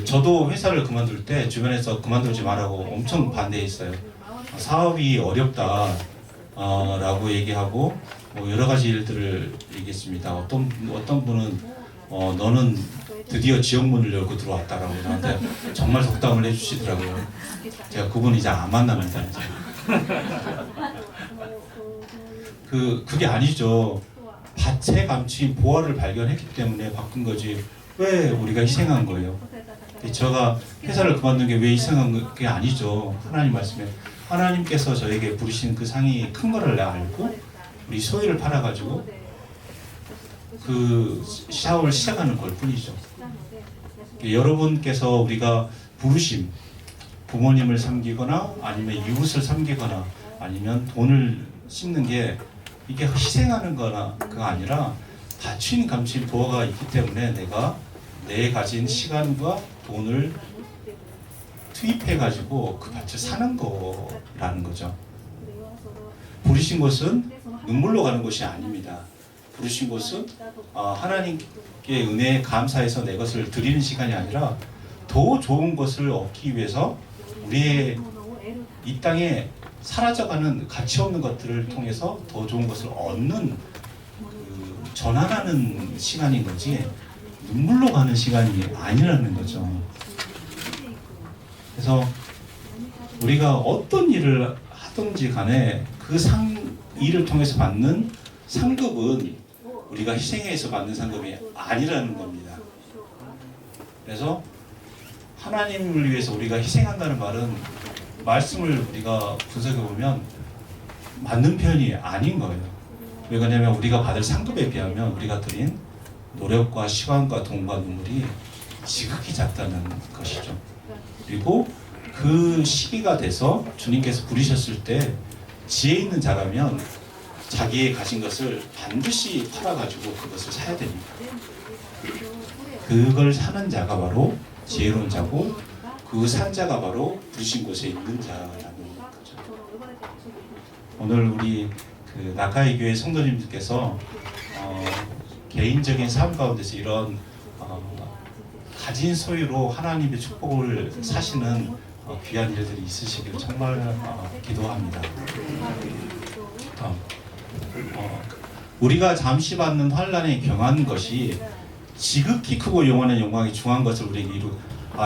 저도 회사를 그만둘 때 주변에서 그만두지 말라고 엄청 반대했어요. 사업이 어렵다 라고 얘기하고 뭐 여러 가지 일들을 얘기했습니다. 어떤 분은 너는 드디어 지옥문을 열고 들어왔다라고 저한테 정말 덕담을 해주시더라고요. 제가 그분 이제 안 만납니다. 이제. 그게 아니죠. 밭에 감추인 보화를 발견했기 때문에 바꾼 거지 왜 우리가 희생한 거예요? 제가 회사를 그만둔 게 왜 희생한 게 아니죠. 하나님 말씀에 하나님께서 저에게 부르신 그 상이 큰 거를 내가 알고 우리 소유를 팔아가지고 그 사업을 시작하는 걸 뿐이죠. 여러분께서 우리가 부르심, 부모님을 섬기거나 아니면 이웃을 섬기거나 아니면 돈을 씹는 게 이게 희생하는 거나 그거 아니라 닫힌 감춘 보화가 있기 때문에 내가 내 가진 시간과 돈을 투입해가지고 그 밭을 사는 거라는 거죠. 부르신 곳은 눈물로 가는 곳이 아닙니다. 부르신 곳은 하나님께 은혜에 감사해서 내 것을 드리는 시간이 아니라 더 좋은 것을 얻기 위해서 우리의 이 땅에 사라져가는 가치 없는 것들을 통해서 더 좋은 것을 얻는 전환하는 시간인 거지 눈물로 가는 시간이 아니라는 거죠. 그래서 우리가 어떤 일을 하든지 간에 그 일을 통해서 받는 상급은 우리가 희생해서 받는 상급이 아니라는 겁니다. 그래서 하나님을 위해서 우리가 희생한다는 말은 말씀을 우리가 분석해 보면 맞는 표현이 아닌 거예요. 왜 그러냐면 우리가 받을 상급에 비하면 우리가 드린 노력과 시간과 돈과 눈물이 지극히 작다는 것이죠. 그리고 그 시기가 돼서 주님께서 부르셨을 때 지혜 있는 자라면 자기의 가진 것을 반드시 팔아가지고 그것을 사야 됩니다. 그걸 사는 자가 바로 지혜로운 자고 그 산 자가 바로 부르신 곳에 있는 자라는 거죠. 오늘 우리 나카이 교회 성도님들께서 개인적인 삶 가운데서 이런 가진 소유로 하나님의 축복을 사시는 귀한 일들이 있으시길 정말 기도합니다. 우리가 잠시 받는 환난에 경한 것이 지극히 크고 영원한 영광이 중한 것을 우리에게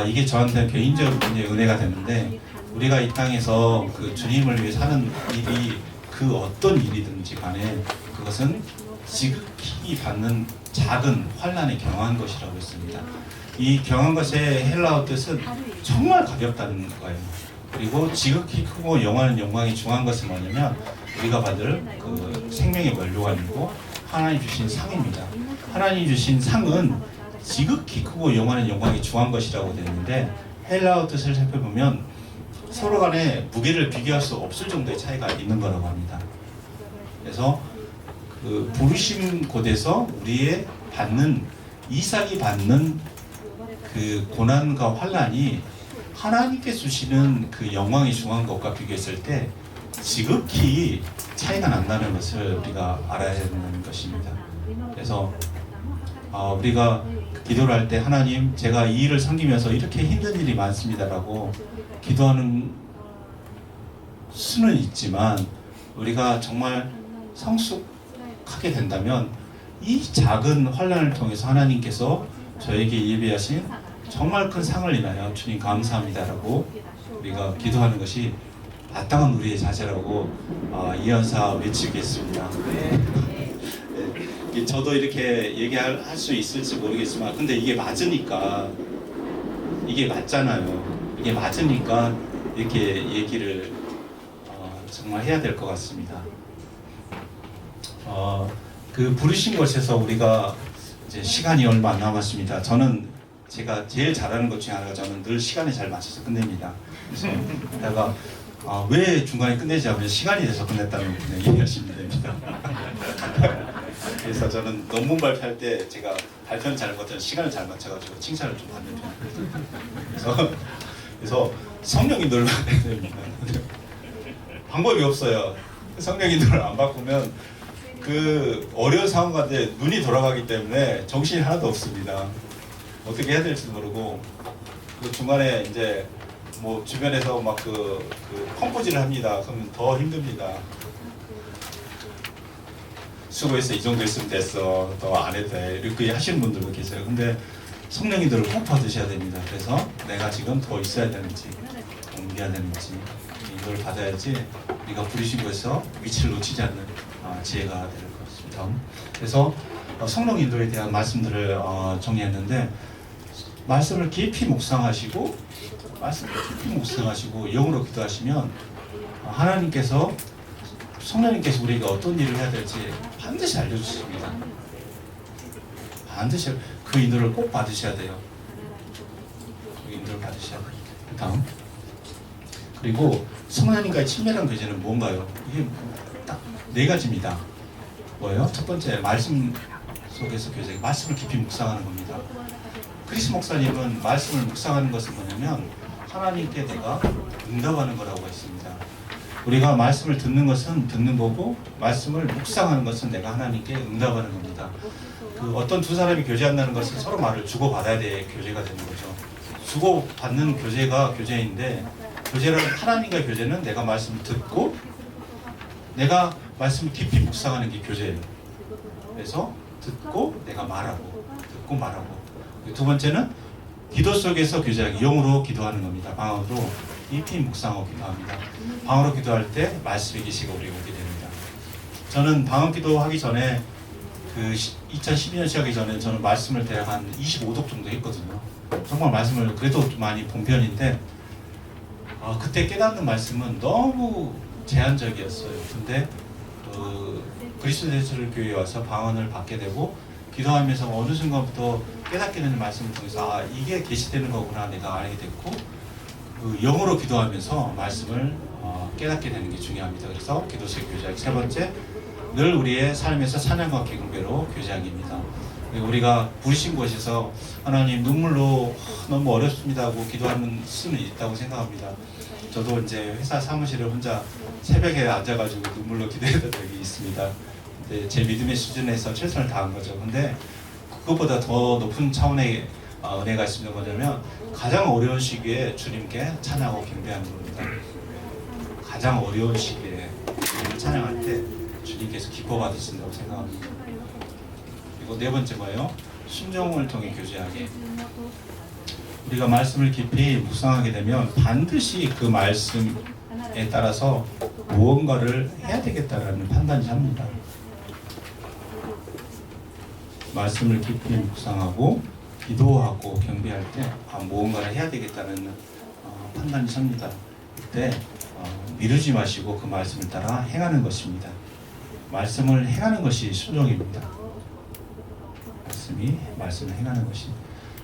이게 저한테 개인적인 은혜가 됐는데 우리가 이 땅에서 그 주님을 위해 사는 일이 그 어떤 일이든지 간에 그것은 지극히 받는 작은 환난에 경한 것이라고 했습니다. 이 경한 것의 헬라어 뜻은 정말 가볍다는 거예요. 그리고 지극히 크고 영원한 영광이 중한 것은 뭐냐면 우리가 받을 그 생명의 면류관이고 하나님 주신 상입니다. 하나님 주신 상은 지극히 크고 영원한 영광이 중한 것이라고 되는데 헬라어 뜻을 살펴보면 서로 간에 무게를 비교할 수 없을 정도의 차이가 있는 거라고 합니다. 그래서 그 부르심 곳에서 우리의 이삭이 받는 그 고난과 환난이 하나님께 주시는 그 영광이 중한 것과 비교했을 때 지극히 차이가 난다는 것을 우리가 알아야 되는 것입니다. 그래서 우리가 기도를 할 때 하나님 제가 이 일을 섬기면서 이렇게 힘든 일이 많습니다라고 기도하는 수는 있지만 우리가 정말 성숙하게 된다면 이 작은 환난을 통해서 하나님께서 저에게 예비하신 정말 큰 상을 인하여 주님 감사합니다라고 우리가 기도하는 것이 마땅한 우리의 자세라고 이연사 외치겠습니다. 저도 이렇게 얘기할 수 있을지 모르겠지만 근데 이게 맞으니까 이게 맞잖아요. 이게 맞으니까 이렇게 얘기를 정말 해야 될 것 같습니다. 그 부르신 곳에서 우리가 이제 시간이 얼마 안 남았습니다. 제가 제일 잘하는 것 중에 하나가 저는 늘 시간에 잘 맞춰서 끝냅니다. 그래서 내가 왜 중간에 끝내지 않으면 시간이 돼서 끝냈다는 분에 이해하시면 됩니다. 그래서 저는 논문 발표할 때 제가 발표는 잘 못하는 시간을 잘 맞춰가지고 칭찬을 좀 받는 편이에요. 그래서 성령님들을 받아야 됩니다. 방법이 없어요. 성령님들을 안 바꾸면 그 어려운 상황 가운데 눈이 돌아가기 때문에 정신이 하나도 없습니다. 어떻게 해야 될지 모르고 그 중간에 이제 뭐 주변에서 막 펌프질을 합니다. 그러면 더 힘듭니다. 수고했어, 이 정도 있으면 됐어, 더 안 해도 돼, 이렇게 하시는 분들도 계세요. 근데 성령님들을 꼭 받으셔야 됩니다. 그래서 내가 지금 더 있어야 되는지 옮겨야 되는지 이걸 받아야지 우리가 부르신 곳에서 위치를 놓치지 않는 지혜가 될 것 같습니다. 그래서 성령 인도에 대한 말씀들을 정리했는데, 말씀을 깊이 묵상하시고 영으로 기도하시면 하나님께서, 성령님께서 우리가 어떤 일을 해야 될지 반드시 알려주십니다. 반드시 그 인도를 꼭 받으셔야 돼요. 그 인도를 받으셔야 돼요. 다음, 그리고 성령님과의 친밀한 교제는 뭔가요? 이게 딱 네 가지입니다. 뭐예요? 첫 번째, 말씀 속에서 교제, 말씀을 깊이 묵상하는 겁니다. 크리스 목사님은 말씀을 묵상하는 것은 뭐냐면 하나님께 내가 응답하는 거라고 했습니다. 우리가 말씀을 듣는 것은 듣는 거고, 말씀을 묵상하는 것은 내가 하나님께 응답하는 겁니다. 그 어떤 두 사람이 교제한다는 것은 서로 말을 주고받아야 될 교제가 되는 거죠. 주고받는 교제가 교제인데, 교제라는 하나님과의 교제는 내가 말씀을 듣고 내가 말씀을 깊이 묵상하는 게 교제예요. 그래서 듣고 내가 말하고, 듣고 말하고. 두 번째는 기도 속에서 교제하기, 영으로 기도하는 겁니다. 방언으로 깊이 묵상하고 기도합니다. 방언으로 기도할 때 말씀의 계시가 우리에게 오게 됩니다. 저는 방언 기도하기 전에, 그 2012년 시작하기 전에 저는 말씀을 대략 한 25독 정도 했거든요. 정말 말씀을 그래도 많이 본 편인데, 그때 깨닫는 말씀은 너무 제한적이었어요. 근데 그리스도 대처를 교회에 와서 방언을 받게 되고, 기도하면서 어느 순간부터 깨닫게 되는 말씀을 통해서 이게 계시되는 거구나 내가 알게 됐고, 그 영어로 기도하면서 말씀을 깨닫게 되는 게 중요합니다. 그래서 기도식 교제하기. 세 번째, 늘 우리의 삶에서 찬양과 경배로 교제하기입니다. 우리가 부르신 곳에서 하나님 눈물로 너무 어렵습니다 하고 기도하는 수는 있다고 생각합니다. 저도 이제 회사 사무실에 혼자 새벽에 앉아가지고 눈물로 기도했던 적이 있습니다. 근데 제 믿음의 수준에서 최선을 다한 거죠. 근데 그것보다 더 높은 차원의 은혜가 있습니다. 뭐냐면 가장 어려운 시기에 주님께 찬양하고 경배하는 겁니다. 가장 어려운 시기에 주님을 찬양할 때 주님께서 기뻐 받으신다고 생각합니다. 그리고 네 번째 뭐예요? 순종을 통해 교제하기. 우리가 말씀을 깊이 묵상하게 되면 반드시 그 말씀에 따라서 무언가를 해야 되겠다라는 판단이 삽니다. 말씀을 깊이 묵상하고 기도하고 경배할 때 무언가를 해야 되겠다는 판단이 섭니다. 그때 미루지 마시고 그 말씀을 따라 행하는 것입니다. 말씀을 행하는 것이 순종입니다. 말씀을 행하는 것이,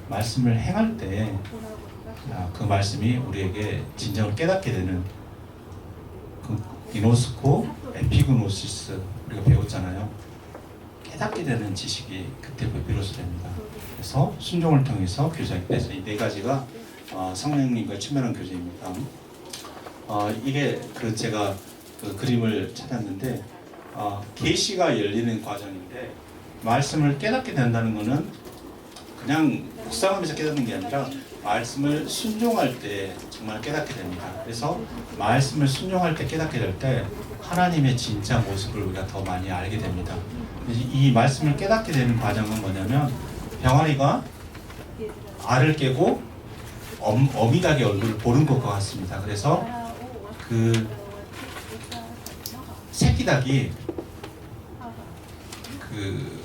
말씀을 행할 때 그 말씀이 우리에게 진정을 깨닫게 되는, 그 기노스코 에피그노시스 우리가 배웠잖아요. 깨닫게 되는 지식이 그때 비로소 됩니다. 그래서 순종을 통해서 교제하기. 그래서 이 네 가지가 성령님과 친밀한 교제입니다. 이게 제가 그 그림을 찾았는데, 계시가 열리는 과정인데, 말씀을 깨닫게 된다는 것은 그냥 묵상하면서 깨닫는 게 아니라 말씀을 순종할 때 정말 깨닫게 됩니다. 그래서 말씀을 순종할 때 깨닫게 될 때 하나님의 진짜 모습을 우리가 더 많이 알게 됩니다. 이 말씀을 깨닫게 되는 과정은 뭐냐면, 병아리가 알을 깨고 어미닭의 얼굴을 보는 것과 같습니다. 그래서 그 새끼닭이 그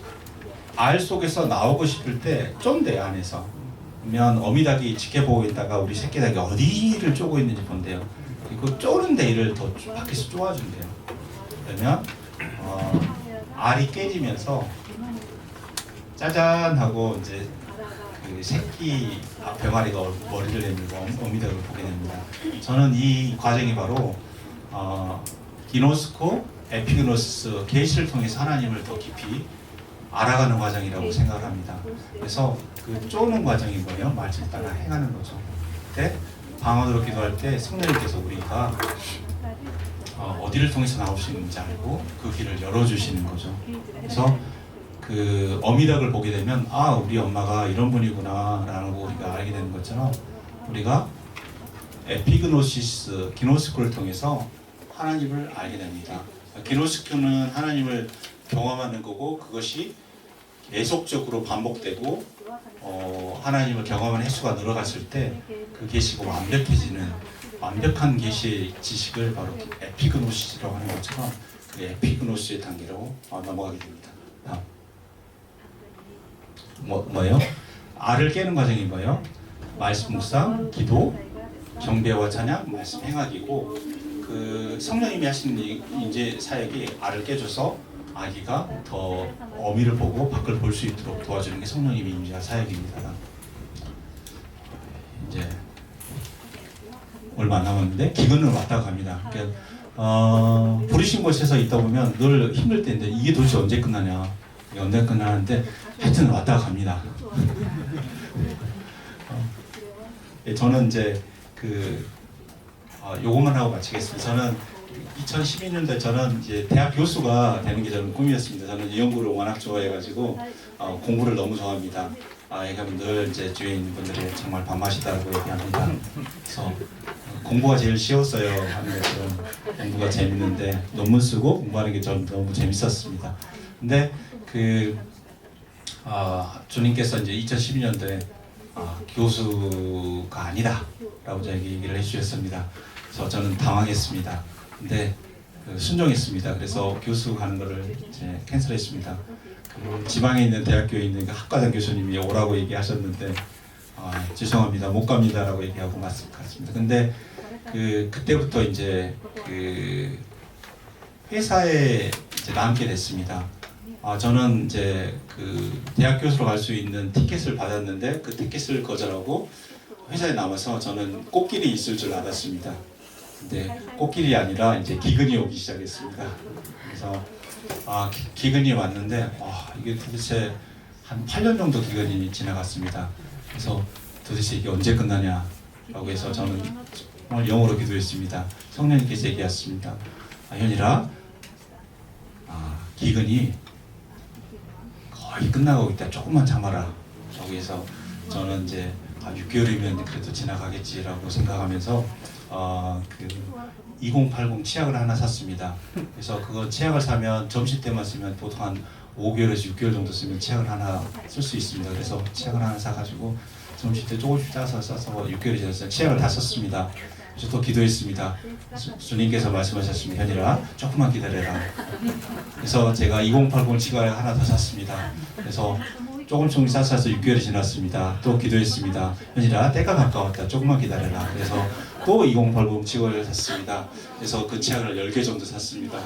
알 속에서 나오고 싶을 때 쫀대요. 안에서 그러면 어미닭이 지켜보고 있다가 우리 새끼닭이 어디를 쪼고 있는지 본대요. 그리고 쪼는 데를 더 밖에서 쪼아준대요. 그러면 알이 깨지면서 짜잔 하고 이제 그 새끼 병아리가 머리를 내밀고 어미닭을 보게 됩니다. 저는 이 과정이 바로 기노스코 에피그노시스, 계시를 통해서 하나님을 더 깊이 알아가는 과정이라고 생각을 합니다. 그래서 그 쪼는 과정이 뭐예요? 말씀 따라 행하는 거죠. 그때 방언으로 기도할 때 성령님께서 우리가 어디를 통해서 나올 수 있는지 알고 그 길을 열어주시는 거죠. 그래서 그 어미닭을 보게 되면 아 우리 엄마가 이런 분이구나 라는 거 우리가 알게 되는 것처럼 우리가 에피그노시스, 기노스코를 통해서 하나님을 알게 됩니다. 기노스코는 하나님을 경험하는 거고 그것이 계속적으로 반복되고 하나님을 경험하는 횟수가 늘어갔을 때 그 계시가 완벽해지는 완벽한 계시의 지식을 바로 에피그노시스라고 하는 것처럼 그 에피그노시스의 단계로 넘어가게 됩니다. 뭐예요? 알을 깨는 과정이 뭐예요? 말씀 묵상, 기도, 경배와 찬양, 말씀 행하기고 그 성령님이 하시는 이제 사역이 알을 깨줘서 아기가 더 어미를 보고 밖을 볼 수 있도록 도와주는 게 성령님이 임재한 사역입니다. 이제 얼마 안 남았는데 기근을 왔다 갑니다. 그러니까 부르신 곳에서 있다 보면 늘 힘들 때인데 이게 도대체 언제 끝나냐? 이게 언제 끝나는데 하여튼 왔다 갑니다. 저는 이제 요것만 하고 마치겠습니다. 저는 2012년도에 저는 이제 대학 교수가 되는 게 저는 꿈이었습니다. 저는 연구를 워낙 좋아해가지고 공부를 너무 좋아합니다. 얘기하면 늘 이제 주위에 있는 분들이 정말 밥맛이다라고 얘기합니다. 그래서 공부가 제일 쉬웠어요 하는 것처럼 공부가 재밌는데 논문 쓰고 공부하는 게 저는 너무 재밌었습니다. 근데 주님께서 이제 2012년도에 교수가 아니다라고 저에게 얘기를 해주셨습니다. 그래서 저는 당황했습니다. 근데 순종했습니다. 그래서 교수 가는 거를 이제 캔슬했습니다. 지방에 있는 대학교에 있는 학과장 교수님이 오라고 얘기하셨는데 죄송합니다 못 갑니다라고 얘기하고 갔습니다. 근데 그때부터 이제 회사에 이제 남게 됐습니다. 저는 이제 대학 교수로 갈 수 있는 티켓을 받았는데 그 티켓을 거절하고 회사에 남아서 저는 꽃길이 있을 줄 알았습니다. 근데 꽃길이 아니라 이제 기근이 오기 시작했습니다. 그래서 기근이 왔는데 이게 도대체 한 8년 정도 기근이 지나갔습니다. 그래서 도대체 이게 언제 끝나냐라고 해서 저는 오늘 영어로 기도했습니다. 성령님께서 얘기하셨습니다. 현일아, 기근이 거의 끝나가고 있다. 조금만 참아라. 라고 해서 저는 이제 6개월이면 그래도 지나가겠지라고 생각하면서 2080 치약을 하나 샀습니다. 그래서 그거 치약을 사면 점심 때만 쓰면 보통 한 5개월에서 6개월 정도 쓰면 치약을 하나 쓸 수 있습니다. 그래서 치약을 하나 사가지고 점심 때 조금씩 짜서 써서 6개월이 지났어요. 치약을 다 썼습니다. 그래서 또 기도했습니다. 주님께서 말씀하셨습니다. 현일아, 조금만 기다려라. 그래서 제가 2080 치약을 하나 더 샀습니다. 그래서 조금씩 싸서 6개월이 지났습니다. 또 기도했습니다. 현일아, 때가 가까웠다. 조금만 기다려라. 그래서 또 2080 치약을 샀습니다. 그래서 그 치약을 10개 정도 샀습니다.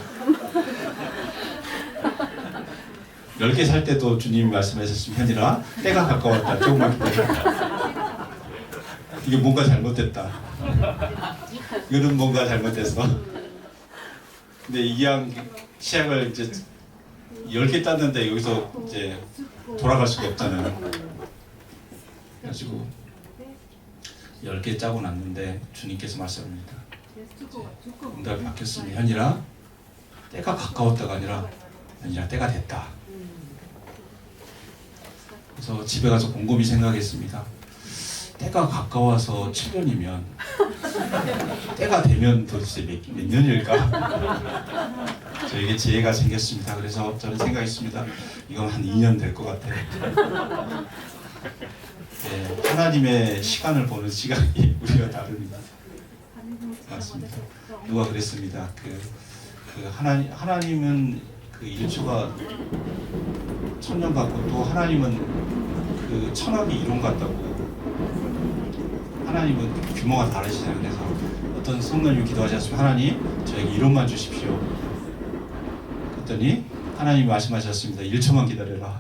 10개 살 때도 주님이 말씀하셨습니다. 현일아, 때가 가까웠다. 조금만 기다려라. 이게 뭔가 잘못됐다. 이거는 뭔가 잘못됐어. 근데 이양 치약을 이제 10개 땄는데 여기서 이제 돌아갈 수가 없잖아요. 그래가지고 10개 짜고 났는데 주님께서 말씀합니다. 응답이 바뀌었습니다. 현일아, 때가 가까웠다가 아니라 현일아, 때가 됐다. 그래서 집에 가서 곰곰이 생각했습니다. 때가 가까워서 7년이면 때가 되면 도대체 몇 년일까? 저에게 지혜가 생겼습니다. 그래서 저는 생각했습니다. 이건 한 2년 될 것 같아요. 네, 하나님의 시간을 보는 시간이 우리가 다릅니다. 맞습니다. 누가 그랬습니다. 하나님은 1초가 1000년 같고 또 하나님은 1000억이 이론 같다고. 하나님은 규모가 다르시잖아요. 그래서 어떤 성도님이 기도하셨으면 하나님 저에게 이론만 주십시오. 그랬더니 하나님이 말씀하셨습니다. 1초만 기다려라.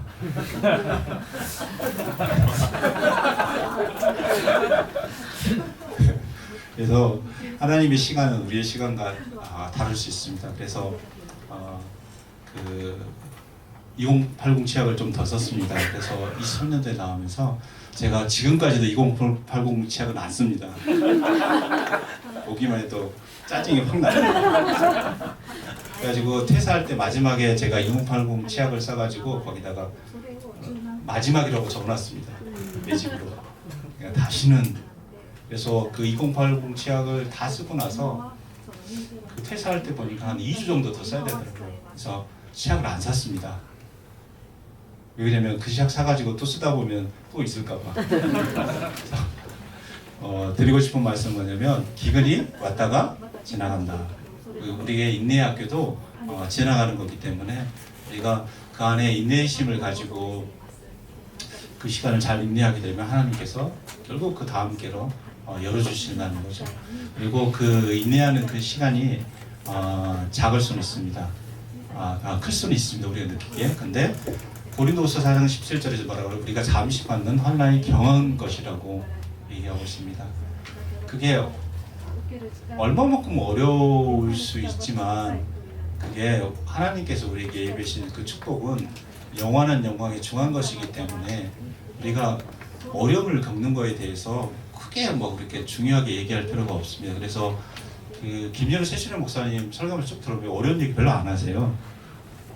그래서 하나님의 시간은 우리의 시간과 다를 수 있습니다. 그래서 2080 치약을 좀 더 썼습니다. 그래서 23년도에 나오면서 제가 지금까지도 2080 치약은 안 씁니다. 보기만 해도 짜증이 확 나요. 그래가지고 퇴사할 때 마지막에 제가 2080 치약을 써가지고 거기다가 마지막이라고 적어놨습니다. 내 집으로. 그러니까 다시는. 그래서 그 2080 치약을 다 쓰고 나서 그 퇴사할 때 보니까 한 2주 정도 더 써야 되더라고요. 그래서 치약을 안 샀습니다. 왜냐면 그 치약 사가지고 또 쓰다 보면 또 있을까봐. 드리고 싶은 말씀은 뭐냐면 기근이 왔다가 지나간다. 우리의 인내의 학교도 지나가는 거기 때문에 우리가 그 안에 인내심을 가지고 그 시간을 잘 인내하게 되면 하나님께서 결국 그 다음 계로 열어주신다는 거죠. 그리고 그 인내하는 그 시간이 작을 수는 있습니다. 클 수는 있습니다. 우리가 느끼기에. 근데 고린도후서 4장 17절에서 뭐라고 그래요? 우리가 잠시 받는 환난이 경한 것이라고 얘기하고 있습니다. 그게 얼마만큼 어려울 수 있지만 그게 하나님께서 우리에게 예배하신 그 축복은 영원한 영광에 중한 것이기 때문에 우리가 어려움을 겪는 거에 대해서 크게 뭐 그렇게 중요하게 얘기할 필요가 없습니다. 그래서 그 김연우 세신의 목사님 설교를 쭉 들어보면 어려운 얘기 별로 안 하세요.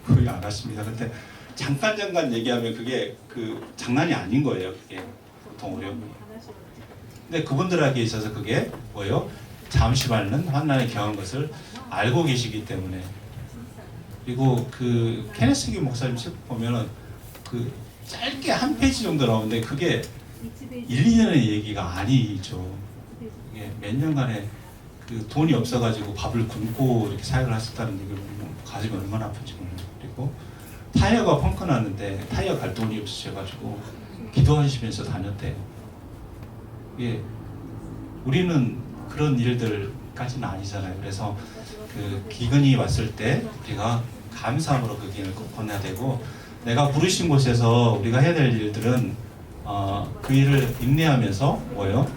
거의 안 하십니다. 근데 잠깐 얘기하면 그게 그 장난이 아닌 거예요. 그게 보통 어려움이. 근데 그분들에게 있어서 그게 뭐예요? 잠시 받는 환난에 경한 것을 알고 계시기 때문에. 그리고 그 케네스 기 목사님 책 보면은 그 짧게 한 페이지 정도 나오는데 그게 1, 2년의 얘기가 아니죠. 이게 몇 년간의 그 돈이 없어가지고 밥을 굶고 이렇게 사역을 하셨다는 얘기를 보면 가슴이 얼마나 아픈지 몰라요. 그리고 타이어가 펑크 났는데 타이어 갈 돈이 없으셔가지고 기도하시면서 다녔대요. 이게 우리는 그런 일들까지는 아니잖아요. 그래서 그 기근이 왔을 때 우리가 감사함으로 그 기근을 건너야 되고 내가 부르신 곳에서 우리가 해야 될 일들은 그 일을 인내하면서 뭐요?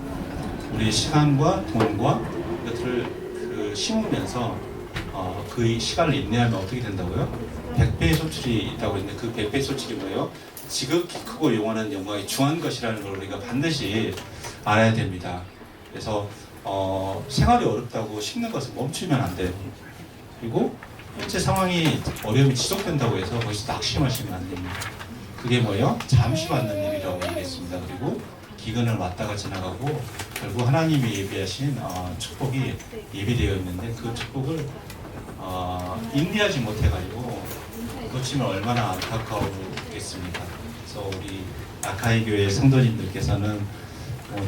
우리의 시간과 돈과 이것들을 그 심으면서 그 시간을 인내하면 어떻게 된다고요? 100배의 소출이 있다고 했는데 그 100배의 소출이 뭐예요? 지극히 크고 영원한 영광이 중한 것이라는 걸 우리가 반드시 알아야 됩니다. 그래서 생활이 어렵다고 심는 것을 멈추면 안 돼요. 그리고 현재 상황이 어려움이 지속된다고 해서 거기서 낙심하시면 안 됩니다. 그게 뭐예요? 잠시 받는 일이라고 얘기했습니다. 그리고 기근을 왔다가 지나가고 결국 하나님이 예비하신 축복이 예비되어 있는데 그 축복을 인내하지 못해가지고 놓치면 얼마나 안타까우겠습니까? 그래서 우리 아카이 교회 성도님들께서는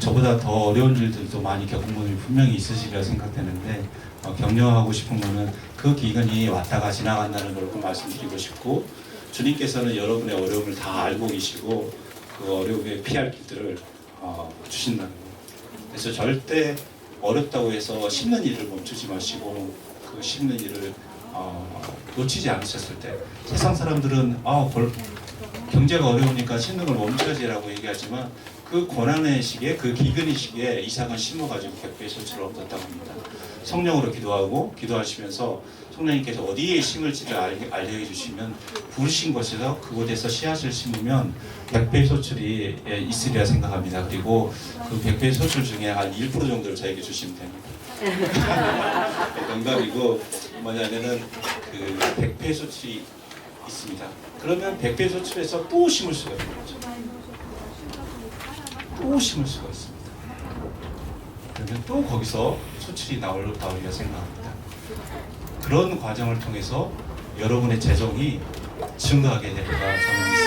저보다 더 어려운 일들도 많이 겪은 분이 분명히 있으시리라 생각되는데 격려하고 싶은 거는 그 기근이 왔다가 지나간다는 걸 꼭 말씀드리고 싶고 주님께서는 여러분의 어려움을 다 알고 계시고 그 어려움에 피할 길들을 주신다는 거예요. 그래서 절대 어렵다고 해서 심는 일을 멈추지 마시고 그 심는 일을 놓치지 않으셨을 때 세상 사람들은 경제가 어려우니까 심는 걸 멈춰야지라고 얘기하지만 그 고난의 시기에 그 기근의 시기에 이삭은 심어가지고 100배의 소출을 얻었다고 합니다. 성령으로 기도하시면서 성령님께서 어디에 심을지를 알려 주시면 부르신 곳에서 그곳에서 씨앗을 심으면 100배의 소출이 있으리라 생각합니다. 그리고 그 100배의 소출 중에 한 1% 정도를 저에게 주시면 됩니다. 농담이고 뭐냐면은 그 100배의 소출이 있습니다. 그러면 100배의 소출에서 또 심을 수가 있는 거죠. 또 심을 수가 있습니다. 그러면 또 거기서 소출이 나오리라 생각합니다. 그런 과정을 통해서 여러분의 재정이 증가하게 될 거라 저는